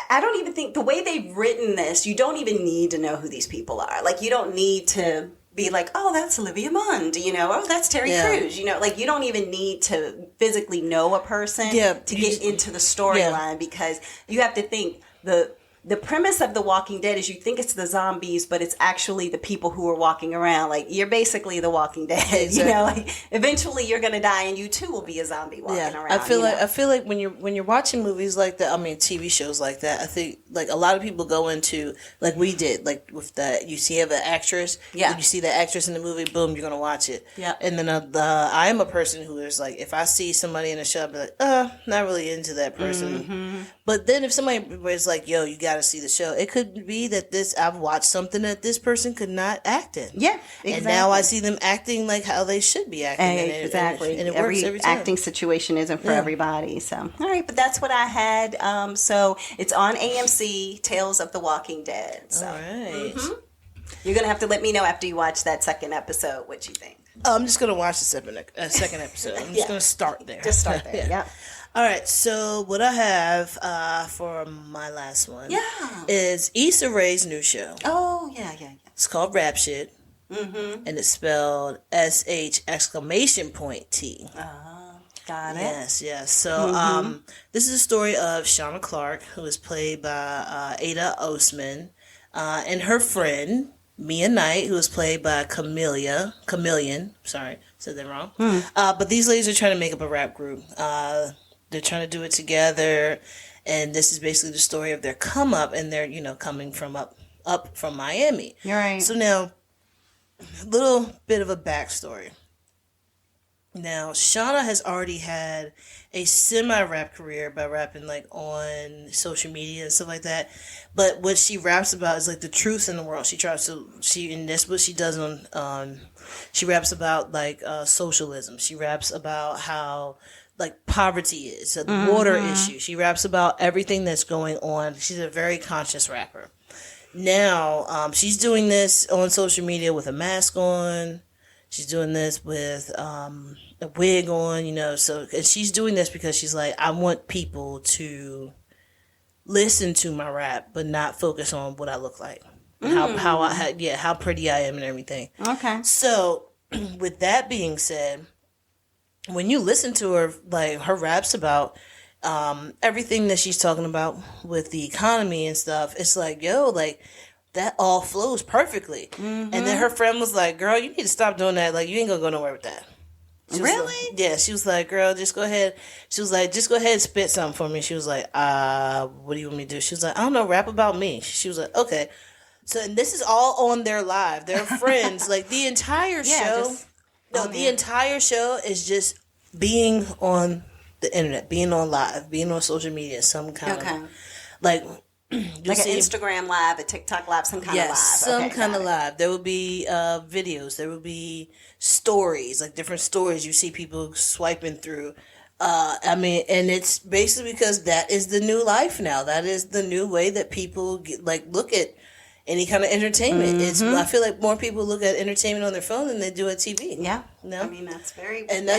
don't even think the way they've written this, you don't even need to know who these people are. Like, you don't need to be like, oh, that's Olivia Munn, oh, that's Terry Crews, like you don't even need to physically know a person to get into the storyline because you have to think the premise of The Walking Dead is you think it's the zombies, but it's actually the people who are walking around. Like, you're basically The Walking Dead, like eventually you're going to die and you too will be a zombie walking around. I feel like when you're watching movies like that, TV shows like that, I think like a lot of people go into, like we did, like with that, you see the actress, you see the actress in the movie, boom, you're going to watch it. Yeah. And then I am a person who is like, if I see somebody in a show, I'll be like, not really into that person. Mm-hmm. But then if somebody was like, yo, you got to see the show, it could be that I've watched something that this person could not act in. Yeah, exactly. And now I see them acting like how they should be acting. Exactly. And it works every time. Acting situation isn't for everybody. So, all right, but that's what I had. So it's on AMC, Tales of the Walking Dead. So. All right. Mm-hmm. You're going to have to let me know after you watch that second episode what you think. I'm just going to watch the second episode. I'm just going to start there. Just start there, yeah. All right, so what I have for my last one is Issa Rae's new show. Oh, yeah. It's called RapSh, and it's spelled SH!T. Got it. Yes. So this is a story of Shauna Clark, who is played by Ada Osman, and her friend, Mia Knight, who is played by Chameleon. Sorry, said that wrong. But these ladies are trying to make up a rap group. They're trying to do it together, and this is basically the story of their come up, and they're coming from up from Miami. You're right. So now, a little bit of a backstory. Now, Shauna has already had a semi-rap career by rapping like on social media and stuff like that. But what she raps about is like the truth in the world. And that's what she does on. She raps about like socialism. She raps about how like poverty is, the water issue. She raps about everything that's going on. She's a very conscious rapper. Now, she's doing this on social media with a mask on. She's doing this with a wig on, and she's doing this because she's like, I want people to listen to my rap, but not focus on what I look like. How pretty I am and everything. Okay. So, with that being said, when you listen to her, like her raps about everything that she's talking about with the economy and stuff, it's like, yo, like that all flows perfectly. And then her friend was like, girl, you need to stop doing that. Like, you ain't gonna go nowhere with that. Really? Like, she was like, girl, just go ahead. She was like, just go ahead and spit something for me. She was like, what do you want me to do? She was like, I don't know, rap about me. She was like, okay. So, and this is all on their live. They're friends. Like, the entire show... the entire show is just being on the internet, being on live, being on social media, some kind of like an Instagram live, a TikTok live, some kind of live. Some kind of live. There will be videos. There will be stories, like different stories you see people swiping through. And it's basically because that is the new life now. That is the new way that people look at any kind of entertainment. I feel like more people look at entertainment on their phone than they do at TV. Yeah, no, I mean that's very. And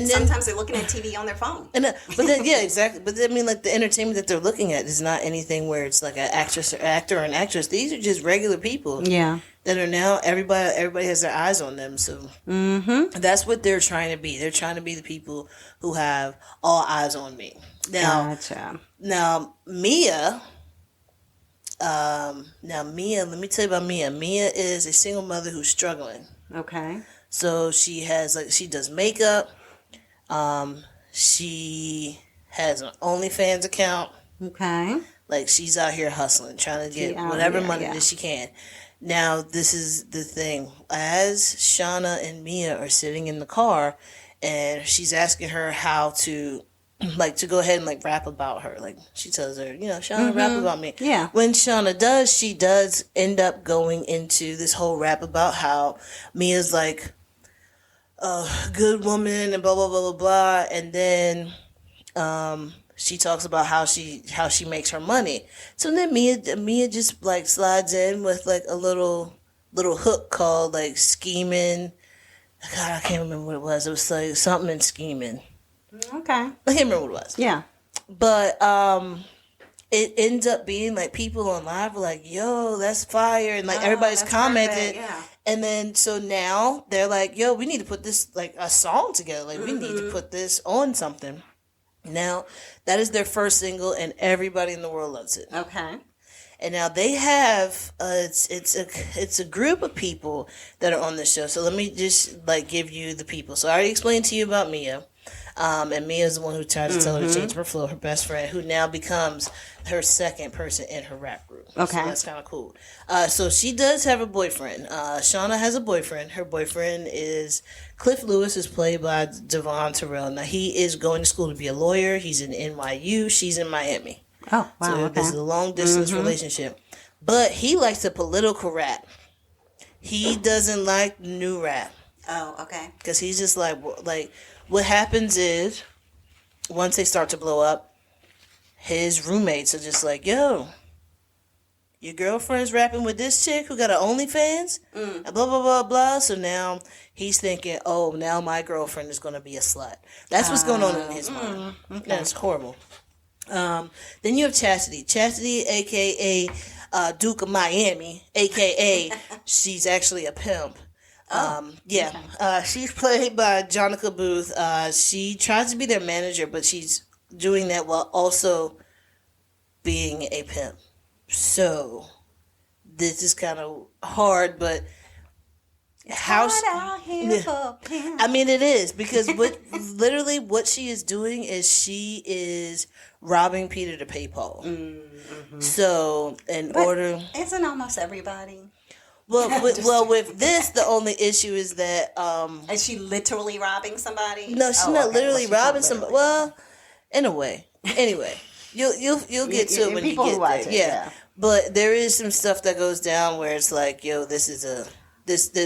sometimes they're looking at TV on their phone. But then yeah, exactly. But then, I mean, like the entertainment that they're looking at is not anything where it's like an actress or actor or an actress. These are just regular people. Yeah. That are now everybody has their eyes on them. So that's what they're trying to be. They're trying to be the people who have all eyes on me. Now, gotcha. Now Mia. Mia, let me tell you about Mia. Mia is a single mother who's struggling. Okay. So she does makeup. She has an OnlyFans account. Okay. Like she's out here hustling, trying to get whatever money that she can. Now, this is the thing. As Shauna and Mia are sitting in the car, and she's asking her how to to go ahead and rap about her. Like she tells her, Shauna, rap about me. Yeah. When Shauna does, she does end up going into this whole rap about how Mia's like a good woman and blah blah blah blah blah, and then she talks about how she makes her money. So then Mia just slides in with a little hook called scheming. God, I can't remember what it was. It was something in scheming. Okay. I can't remember what it was. Yeah. But it ends up being people on live were like, yo, that's fire. And everybody's commented. Yeah. And then so now they're like, yo, we need to put this a song together. We need to put this on something. Now, that is their first single and everybody in the world loves it. Okay. And now they have it's a group of people that are on this show. So let me just give you the people. So I already explained to you about Mia. And Mia is the one who tried to tell her to change her flow, her best friend, who now becomes her second person in her rap group. Okay. So that's kind of cool. So she does have a boyfriend. Shauna has a boyfriend. Her boyfriend is Cliff Lewis, is played by Devon Terrell. Now, he is going to school to be a lawyer. He's in NYU. She's in Miami. Oh, wow. So this is a long-distance relationship. But he likes the political rap. He doesn't like new rap. Oh, okay. Because he's just what happens is, once they start to blow up, his roommates are just like, yo, your girlfriend's rapping with this chick who got an OnlyFans? And blah, blah, blah, blah. So now he's thinking, oh, now my girlfriend is going to be a slut. That's what's going on in his mind. Okay. That's horrible. Then you have Chastity. Chastity, a.k.a. Duke of Miami, a.k.a. she's actually a pimp. She's played by Jonica Booth. She tries to be their manager, but she's doing that while also being a pimp. So this is kind of hard, but I mean, it is, because what she is doing is she is robbing Peter to pay Paul. Mm-hmm. So isn't almost everybody? Well, with this, the only issue is that is she literally robbing somebody? No, she's not literally robbing somebody. Well, in a way. Anyway, you'll get to it when you get there. Yeah. But there is some stuff that goes down where it's like, yo, this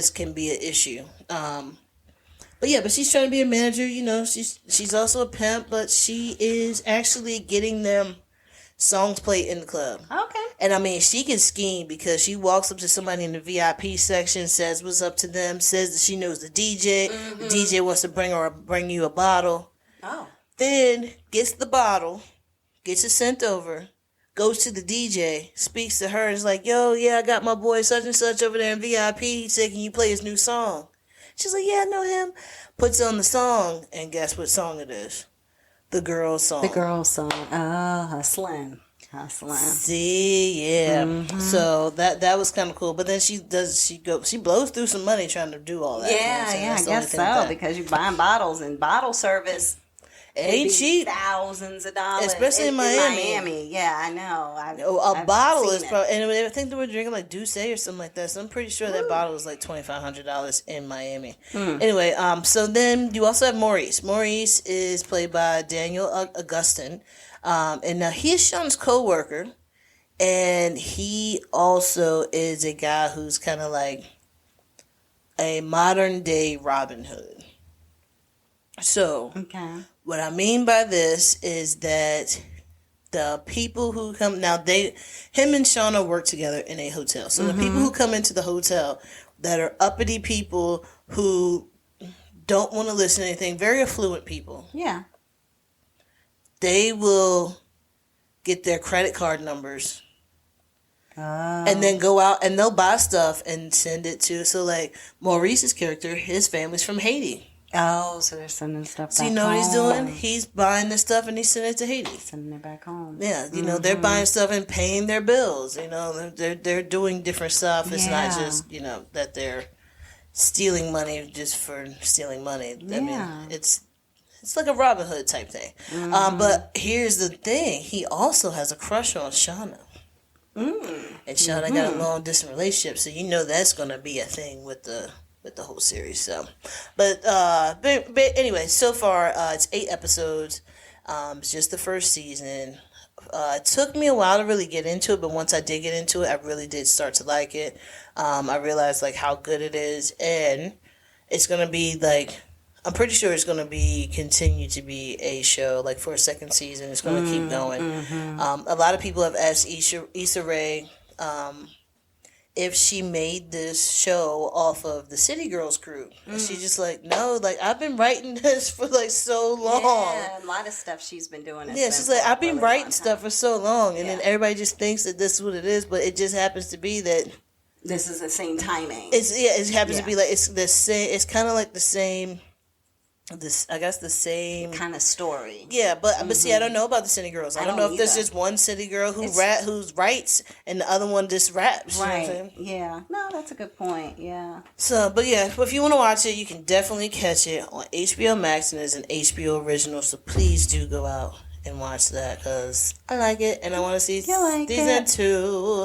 can be an issue. But she's trying to be a manager. She's also a pimp, but she is actually getting them songs played in the club. Okay. And I mean, she can scheme, because she walks up to somebody in the VIP section, says what's up to them, says that she knows the DJ. Mm-hmm. The DJ wants to bring you a bottle. Oh. Then gets the bottle, gets it sent over, goes to the DJ, speaks to her, and is like, yo, yeah, I got my boy such and such over there in VIP. He said, can you play his new song? She's like, yeah, I know him. Puts on the song, and guess what song it is? The girl's song. Oh, hustling. See, yeah. Mm-hmm. So that was kind of cool. But then she blows through some money trying to do all that. Yeah, I guess so, because you're buying bottles, and bottle service ain't cheap. Thousands of dollars, especially in Miami. Yeah, I know. A bottle is probably, and I think they were drinking Douce or something like that. So I'm pretty sure that bottle was $2,500 in Miami. Anyway, so then you also have Maurice. Maurice is played by Daniel Augustin, and now he is Sean's co-worker, and he also is a guy who's kind of like a modern day Robin Hood. So, what I mean by this is that the people who come now, him and Shauna work together in a hotel. So the people who come into the hotel that are uppity people who don't want to listen to anything, very affluent people. Yeah. They will get their credit card numbers. And then go out and they'll buy stuff and send it to, so like Maurice's character, his family's from Haiti. Oh, so they're sending stuff back So you know what he's doing? He's buying the stuff and he's sending it to Haiti. Sending it back home. Yeah, you know, they're buying stuff and paying their bills. You know, they're doing different stuff. It's not just, you know, that they're stealing money just for stealing money. I mean, it's like a Robin Hood type thing. But here's the thing. He also has a crush on Shauna. And Shauna got a long distance relationship, so you know that's gonna be a thing with the whole series. So, but anyway, so far it's 8 episodes. It's just the first season. It took me a while to really get into it, but once I did get into it, I really did start to like it. I realized like how good it is, and it's gonna be like, I'm pretty sure it's going to continue to be a show, like for a second season. It's going to keep going. A lot of people have asked Issa Rae if she made this show off of the City Girls group. And she's just like, no, like I've been writing this for like so long. Yeah, a lot of stuff she's been doing. Yeah, she's like, I've been writing stuff for so long. And then everybody just thinks that this is what it is, but it just happens to be that this is the same timing. It happens to be like, it's the same, it's kind of like the same... I guess the same kind of story. Yeah, but see, I don't know about the City Girls. I don't know if there's just one City Girl who writes and the other one just raps. Right. You know what I'm saying? Yeah. No, that's a good point. Yeah. So, but yeah, if you want to watch it, you can definitely catch it on HBO Max, and it's an HBO original. So please do go out and watch that because I like it and I want to see season 2. There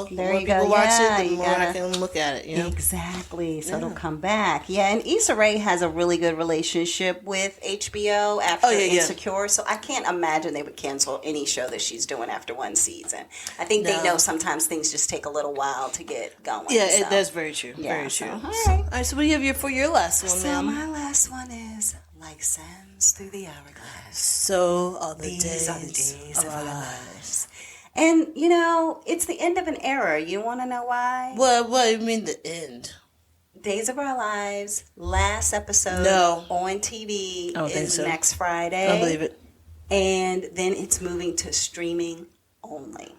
the more you people go. watch it, the more I can look at it. You know? Exactly. So it'll come back. Yeah, and Issa Rae has a really good relationship with HBO after Insecure. So I can't imagine they would cancel any show that she's doing after one season. I think they know sometimes things just take a little while to get going. Yeah, that's very true. Yeah, very true. All right. All right, so what do you have for your last one, So ma'am? my last one is Like Sands Through the Hourglass. So are the These are the days days of our lives. And, you know, it's the end of an era. You want to know why? What do you mean the end? Days of Our Lives, last episode on TV is next Friday. I don't believe it. And then it's moving to streaming only.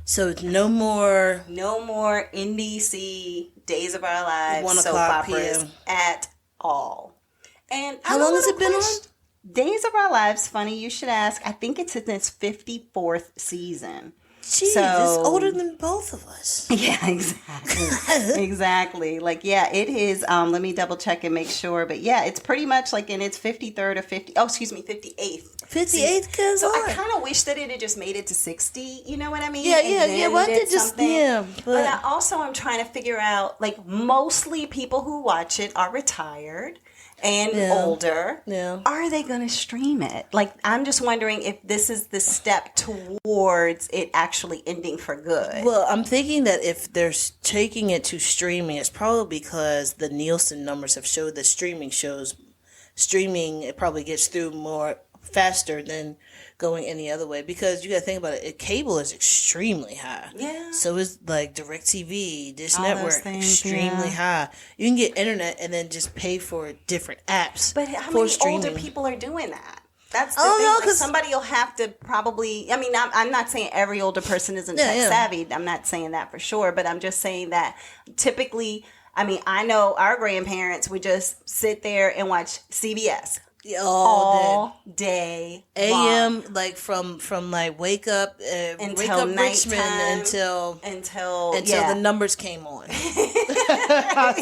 So it's no more NBC Days of Our Lives 1 soap o'clock operas PM. at all. And how long has it been on? Days of Our Lives, funny you should ask. I think it's in its 54th season. Jeez, it's older than both of us. Yeah, exactly. Exactly. Like, yeah, it is. Let me double check and make sure. But yeah, it's pretty much like in its 53rd or 58th. 58th, cause so I kind of wish that it had just made it to 60. You know what I mean? Yeah. Why did just But I also am trying to figure out, like, mostly people who watch it are retired and older. Yeah. Are they going to stream it? Like, I'm just wondering if this is the step towards it actually ending for good. Well, I'm thinking that if they're taking it to streaming, it's probably because the Nielsen numbers have showed that streaming it probably gets through more faster than going any other way, because you got to think about it. Cable is extremely high. Yeah. So it's like DirecTV, Dish All Network, those things, extremely high. You can get internet and then just pay for different apps. But how for many streaming. older people are doing that? That's the thing. Like, somebody will have to probably. I mean, I'm not saying every older person isn't tech savvy. I'm not saying that for sure. But I'm just saying that typically, I mean, I know our grandparents would just sit there and watch CBS. All day AM, like from like wake up until Richmond until the numbers came on.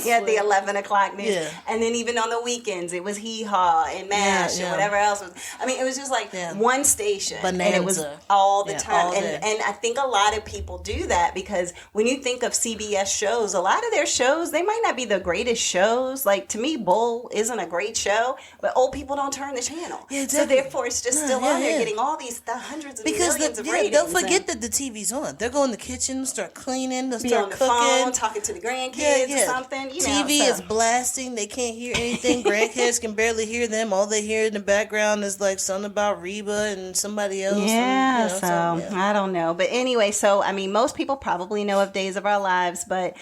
Yeah, the 11 o'clock news. Yeah. And then even on the weekends, it was Hee Haw and MASH and whatever else was. I mean, it was just like one station. Bonanza. And it was all the time. All day. And I think a lot of people do that because when you think of CBS shows, a lot of their shows, they might not be the greatest shows. Like, to me, Bull isn't a great show, but old people people don't turn the channel. Yeah, exactly. So therefore, it's just still on there getting all these hundreds of millions of ratings. They'll forget that the TV's on. They'll go in the kitchen, start cleaning, they'll be start on the cooking, phone, talking to the grandkids or something. TV is blasting. They can't hear anything. Grandkids can barely hear them. All they hear in the background is like something about Reba and somebody else. Yeah, I don't know. But anyway, so I mean, most people probably know of Days of Our Lives, but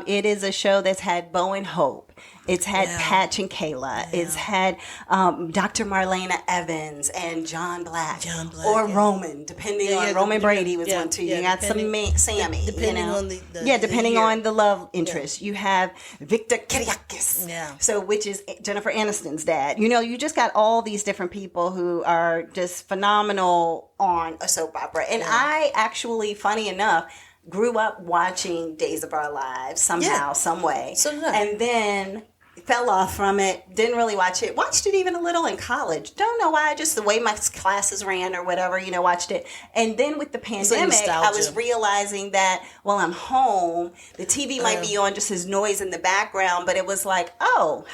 it is a show that's had Bo and Hope. It's had Patch and Kayla. Yeah. It's had Dr. Marlena Evans and John Black or Roman, depending on Roman Brady was one too. You got some Sammy, depending on depending on the love interest. You have Victor Kiriakis, so which is Jennifer Aniston's dad. You just got all these different people who are just phenomenal on a soap opera. And I actually, funny enough, grew up watching Days of Our Lives somehow, some way. So did I. And then fell off from it, didn't really watch it. Watched it even a little in college. Don't know why, just the way my classes ran or whatever, watched it. And then with the pandemic, I was realizing that while I'm home, the TV might be on just as noise in the background, but it was like, oh,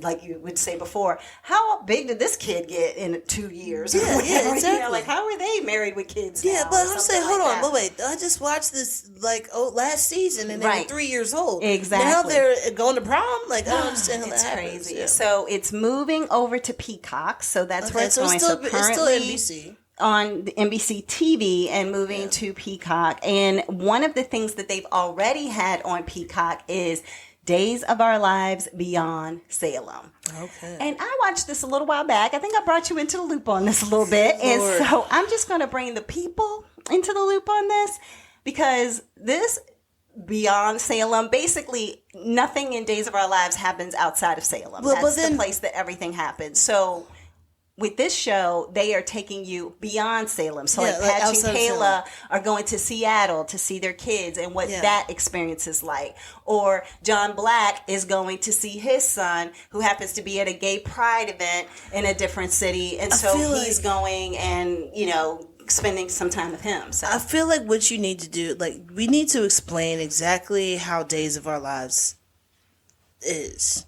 like you would say before, how big did this kid get in 2 years? Yeah, exactly. Like, how are they married with kids now? Yeah, but I'm saying, hold on, but wait, I just watched this last season and they were 3 years old. Exactly. Now they're going to prom? Like, it's crazy. Yeah. So it's moving over to Peacock. So that's where it's going. So currently it's still NBC. On the NBC TV and moving to Peacock. And one of the things that they've already had on Peacock is Days of Our Lives Beyond Salem. Okay. And I watched this a little while back. I think I brought you into the loop on this a little bit. And so I'm just going to bring the people into the loop on this, because this Beyond Salem, basically nothing in Days of Our Lives happens outside of Salem. That's the place that everything happens. So with this show, they are taking you beyond Salem. So like Patch and Kayla are going to Seattle to see their kids and what that experience is like. Or John Black is going to see his son, who happens to be at a gay pride event in a different city. And so he's going and, spending some time with him. So I feel like what you need to do, we need to explain exactly how Days of Our Lives is.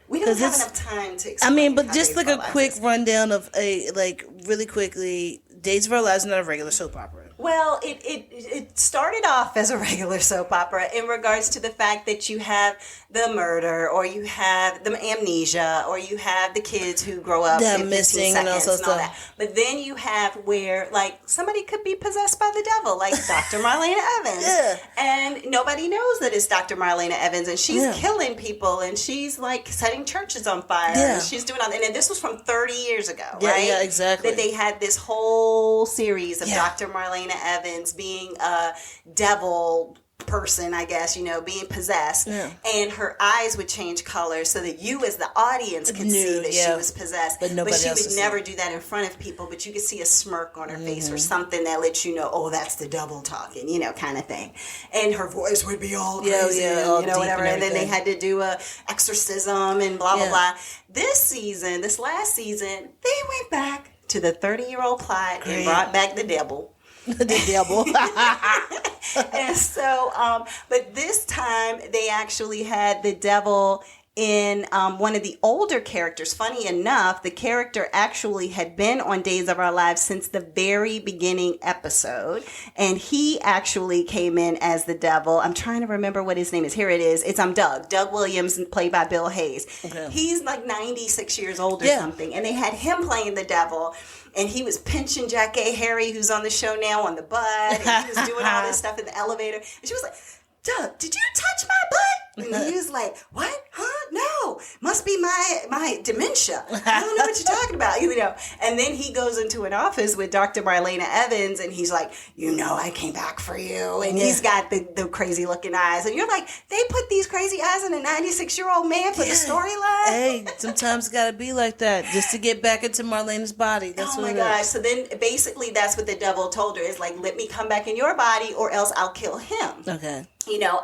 We don't have enough time to explain. I mean, but just like a quick rundown of really quickly, Days of Our Lives is not a regular soap opera. Well, it started off as a regular soap opera in regards to the fact that you have the murder, or you have the amnesia, or you have the kids who grow up in 15 seconds and all that. But then you have where, somebody could be possessed by the devil, like Dr. Marlena Evans. And nobody knows that it's Dr. Marlena Evans, and she's killing people, and she's, setting churches on fire. And she's doing all that. And this was from 30 years ago, right? Yeah, exactly. That they had this whole series of Dr. Marlena Evans being a devil person, I guess, being possessed, and her eyes would change color so that you as the audience could see that she was possessed, but she would never do that in front of people, but you could see a smirk on her face or something that lets you know, oh, that's the devil talking, kind of thing. And her voice would be all crazy, whatever, and then they had to do a exorcism and blah blah blah. This last season, they went back to the 30-year-old plot and brought back the devil. The devil. And so, but this time they actually had the devil in one of the older characters. Funny enough, the character actually had been on Days of Our Lives since the very beginning episode. And he actually came in as the devil. I'm trying to remember what his name is. Here it is. It's Doug. Doug Williams, played by Bill Hayes. Okay. He's 96 years old or something. And they had him playing the devil. And he was pinching Jack A. Harry, who's on the show now, on the butt. And he was doing all this stuff in the elevator. And she was like, Doug, did you touch my butt? And he was like, what? Huh? No. Must be my dementia. I don't know what you're talking about. And then he goes into an office with Dr. Marlena Evans, and he's like, I came back for you. And he's got the crazy looking eyes. And you're like, they put these crazy eyes on a 96-year-old man for the storyline? Hey, sometimes it got to be like that just to get back into Marlena's body. That's what it is. Oh my gosh. So then basically that's what the devil told her, is like, let me come back in your body or else I'll kill him. Okay.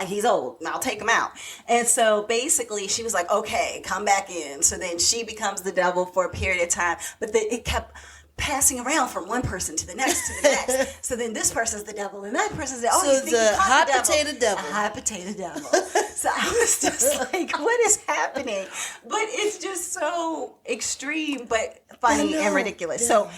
He's old, and I'll take him out. And so basically she was like, okay, come back in. So then she becomes the devil for a period of time. But it kept passing around from one person to the next to the next. So then this person's the devil and that person's the devil. So it's a hot potato devil. A hot potato devil. So I was just like, what is happening? But it's just so extreme, but funny and ridiculous. Yeah. So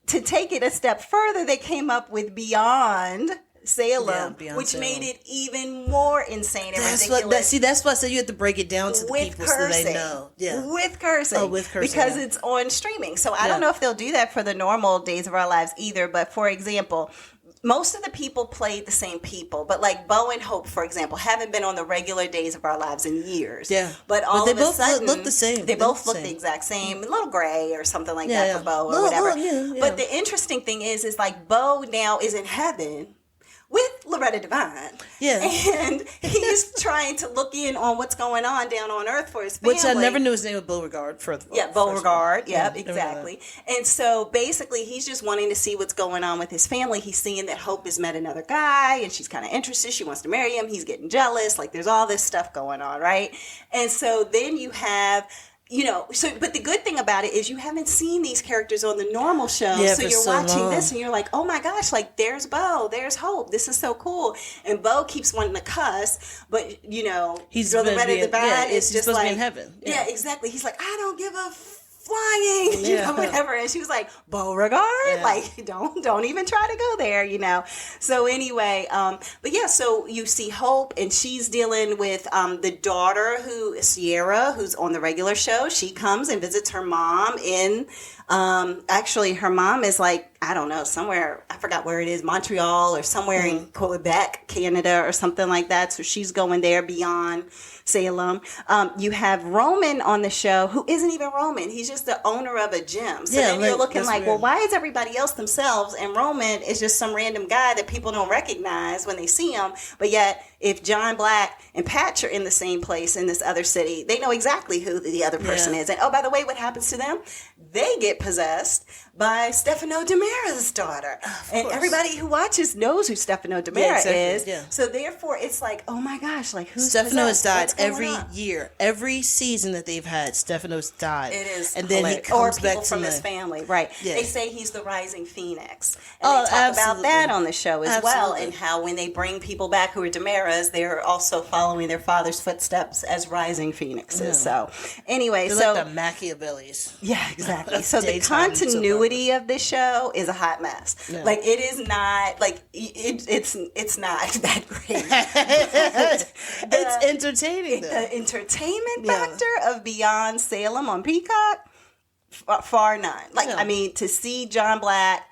to take it a step further, they came up with Beyond Salem, which Salem. Made it even more insane and ridiculous. That's why I said you have to break it down to the people cursing. So they know. Yeah. With cursing. Oh, with cursing. Because it's on streaming. So I don't know if they'll do that for the normal Days of Our Lives either. But for example, most of the people played the same people, but like Bo and Hope, for example, haven't been on the regular Days of Our Lives in years. Yeah, but all they of both a sudden look the same. They both look the exact same, a little gray or something like that for Bo or whatever. But the interesting thing is like Bo now is in heaven with Loretta Devine. Yeah. And he's trying to look in on what's going on down on Earth for his family. Which I never knew his name was Beauregard. Beauregard. Yep, exactly. And so basically he's just wanting to see what's going on with his family. He's seeing that Hope has met another guy and she's kind of interested. She wants to marry him. He's getting jealous. Like there's all this stuff going on, right? And so then you have... but the good thing about it is you haven't seen these characters on the normal show. So you're watching this and you're like, oh my gosh, like there's Bo, there's Hope. This is so cool. And Bo keeps wanting to cuss, but he's the Red of the Bad is just like, to be in heaven. Yeah, exactly. He's like, I don't give a flying, whatever. And she was like, Beauregard? Like, don't even try to go there, So anyway, so you see Hope and she's dealing with the daughter Sierra, who's on the regular show. She comes and visits her mom in, actually her mom is like, I don't know, somewhere, I forgot where it is, Montreal or somewhere in Quebec, Canada or something like that. So she's going there beyond Salem. You have Roman on the show who isn't even Roman. He's just the owner of a gym. So then you're looking like, well, why is everybody else themselves and Roman is just some random guy that people don't recognize when they see him. But yet if John Black and Patch are in the same place in this other city, they know exactly who the other person is. And oh, by the way, what happens to them? They get possessed by Stefano DiMera's daughter. And everybody who watches knows who Stefano DiMera is. Yeah. So therefore, it's like, oh my gosh, like who's Stefano has died every year. Every season that they've had, Stefano's died. It is and then he comes back from his family. Right. Yeah. They say he's the rising phoenix. And they talk about that on the show as well. And how when they bring people back who are DiMeras, they're also following their father's footsteps as rising phoenixes. So anyway, they're like the Machiavellis. Yeah, exactly. So the continuity of this show is a hot mess. Yeah. Like it is not like it's not that great. It's entertaining. The entertainment factor of Beyond Salem on Peacock, far none. Like I mean, to see John Black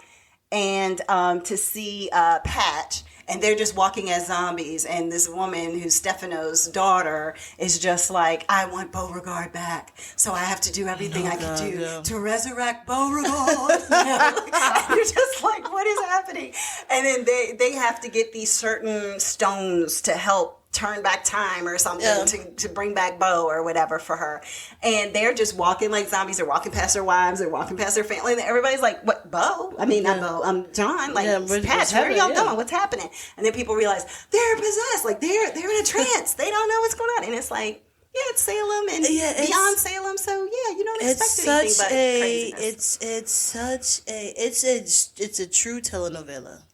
and to see Patch. And they're just walking as zombies. And this woman who's Stefano's daughter is just like, I want Beauregard back. So I have to do everything I can do to resurrect Beauregard. You're just like, what is happening? And then they have to get these certain stones to help turn back time or something to bring back Bo or whatever for her. And they're just walking like zombies. They're walking past their wives. They're walking past their family. And everybody's like, what, Bo? I mean, not Bo. John. Like, Patch, where are y'all going? What's happening? And then people realize they're possessed. Like, they're in a trance. They don't know what's going on. And it's like, yeah, it's Salem and Beyond Salem. So yeah, you don't expect anything but craziness. It's a true telenovela.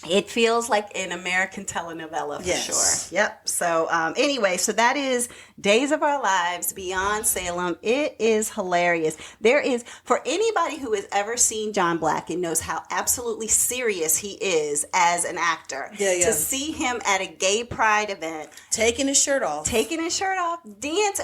It feels like an American telenovela for sure. Yep. So anyway, so that is Days of Our Lives, Beyond Salem. It is hilarious. There is, for anybody who has ever seen John Black and knows how absolutely serious he is as an actor, to see him at a gay pride event. Taking his shirt off. Dance.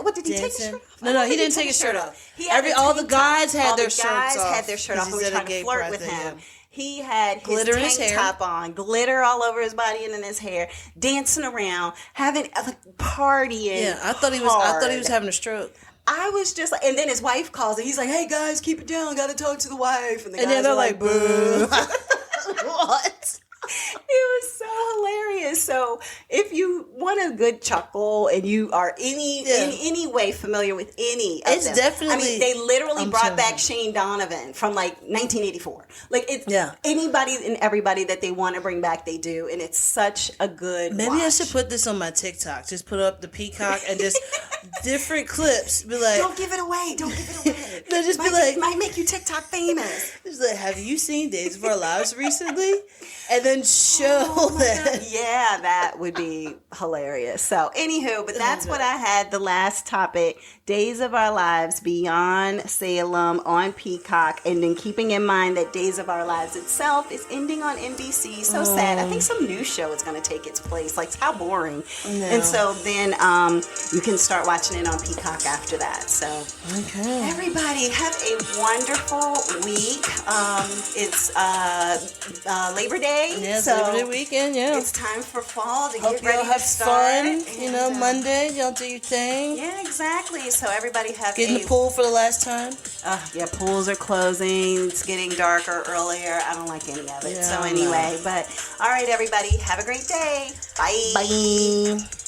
What, did he take his shirt off? No, he didn't take his shirt off. All the guys had their shirts off. Had their shirt off. Who were trying to flirt with him. He had glitter his tank top on, glitter all over his body and in his hair, dancing around, having partying. Yeah, I thought he was having a stroke. I was just like, and then his wife calls and he's like, "Hey guys, keep it down. Got to talk to the wife." And then they're like, "Boo!" What? It was so hilarious. So if you want want a good chuckle and you are in any way familiar with any of them. Definitely. I mean, they literally brought back Shane Donovan from like 1984. Like it's anybody and everybody that they want to bring back, they do, and it's such a good. Maybe watch. I should put this on my TikTok. Just put up the Peacock and just different clips. Be like, don't give it away. Don't give it away. No, just might make you TikTok famous. Just like, have you seen Days of Our Lives recently? And then show that. Yeah, that would be hilarious. So, anywho, but that's what I had. The last topic: Days of Our Lives Beyond Salem on Peacock, and then keeping in mind that Days of Our Lives itself is ending on NBC. So sad. I think some new show is going to take its place. Like, how boring. No. And so then you can start watching it on Peacock after that. So, everybody have a wonderful week. It's Labor Day. Yeah, so Labor Day weekend. Yeah, it's time for fall to Hope get ready y'all have to start. fun. You know, Monday y'all do your thing. Yeah, exactly. So everybody have get in the pool for the last time. Yeah, pools are closing. It's getting darker earlier. I don't like any of it. Yeah, so anyway, but all right, everybody, have a great day. Bye. Bye.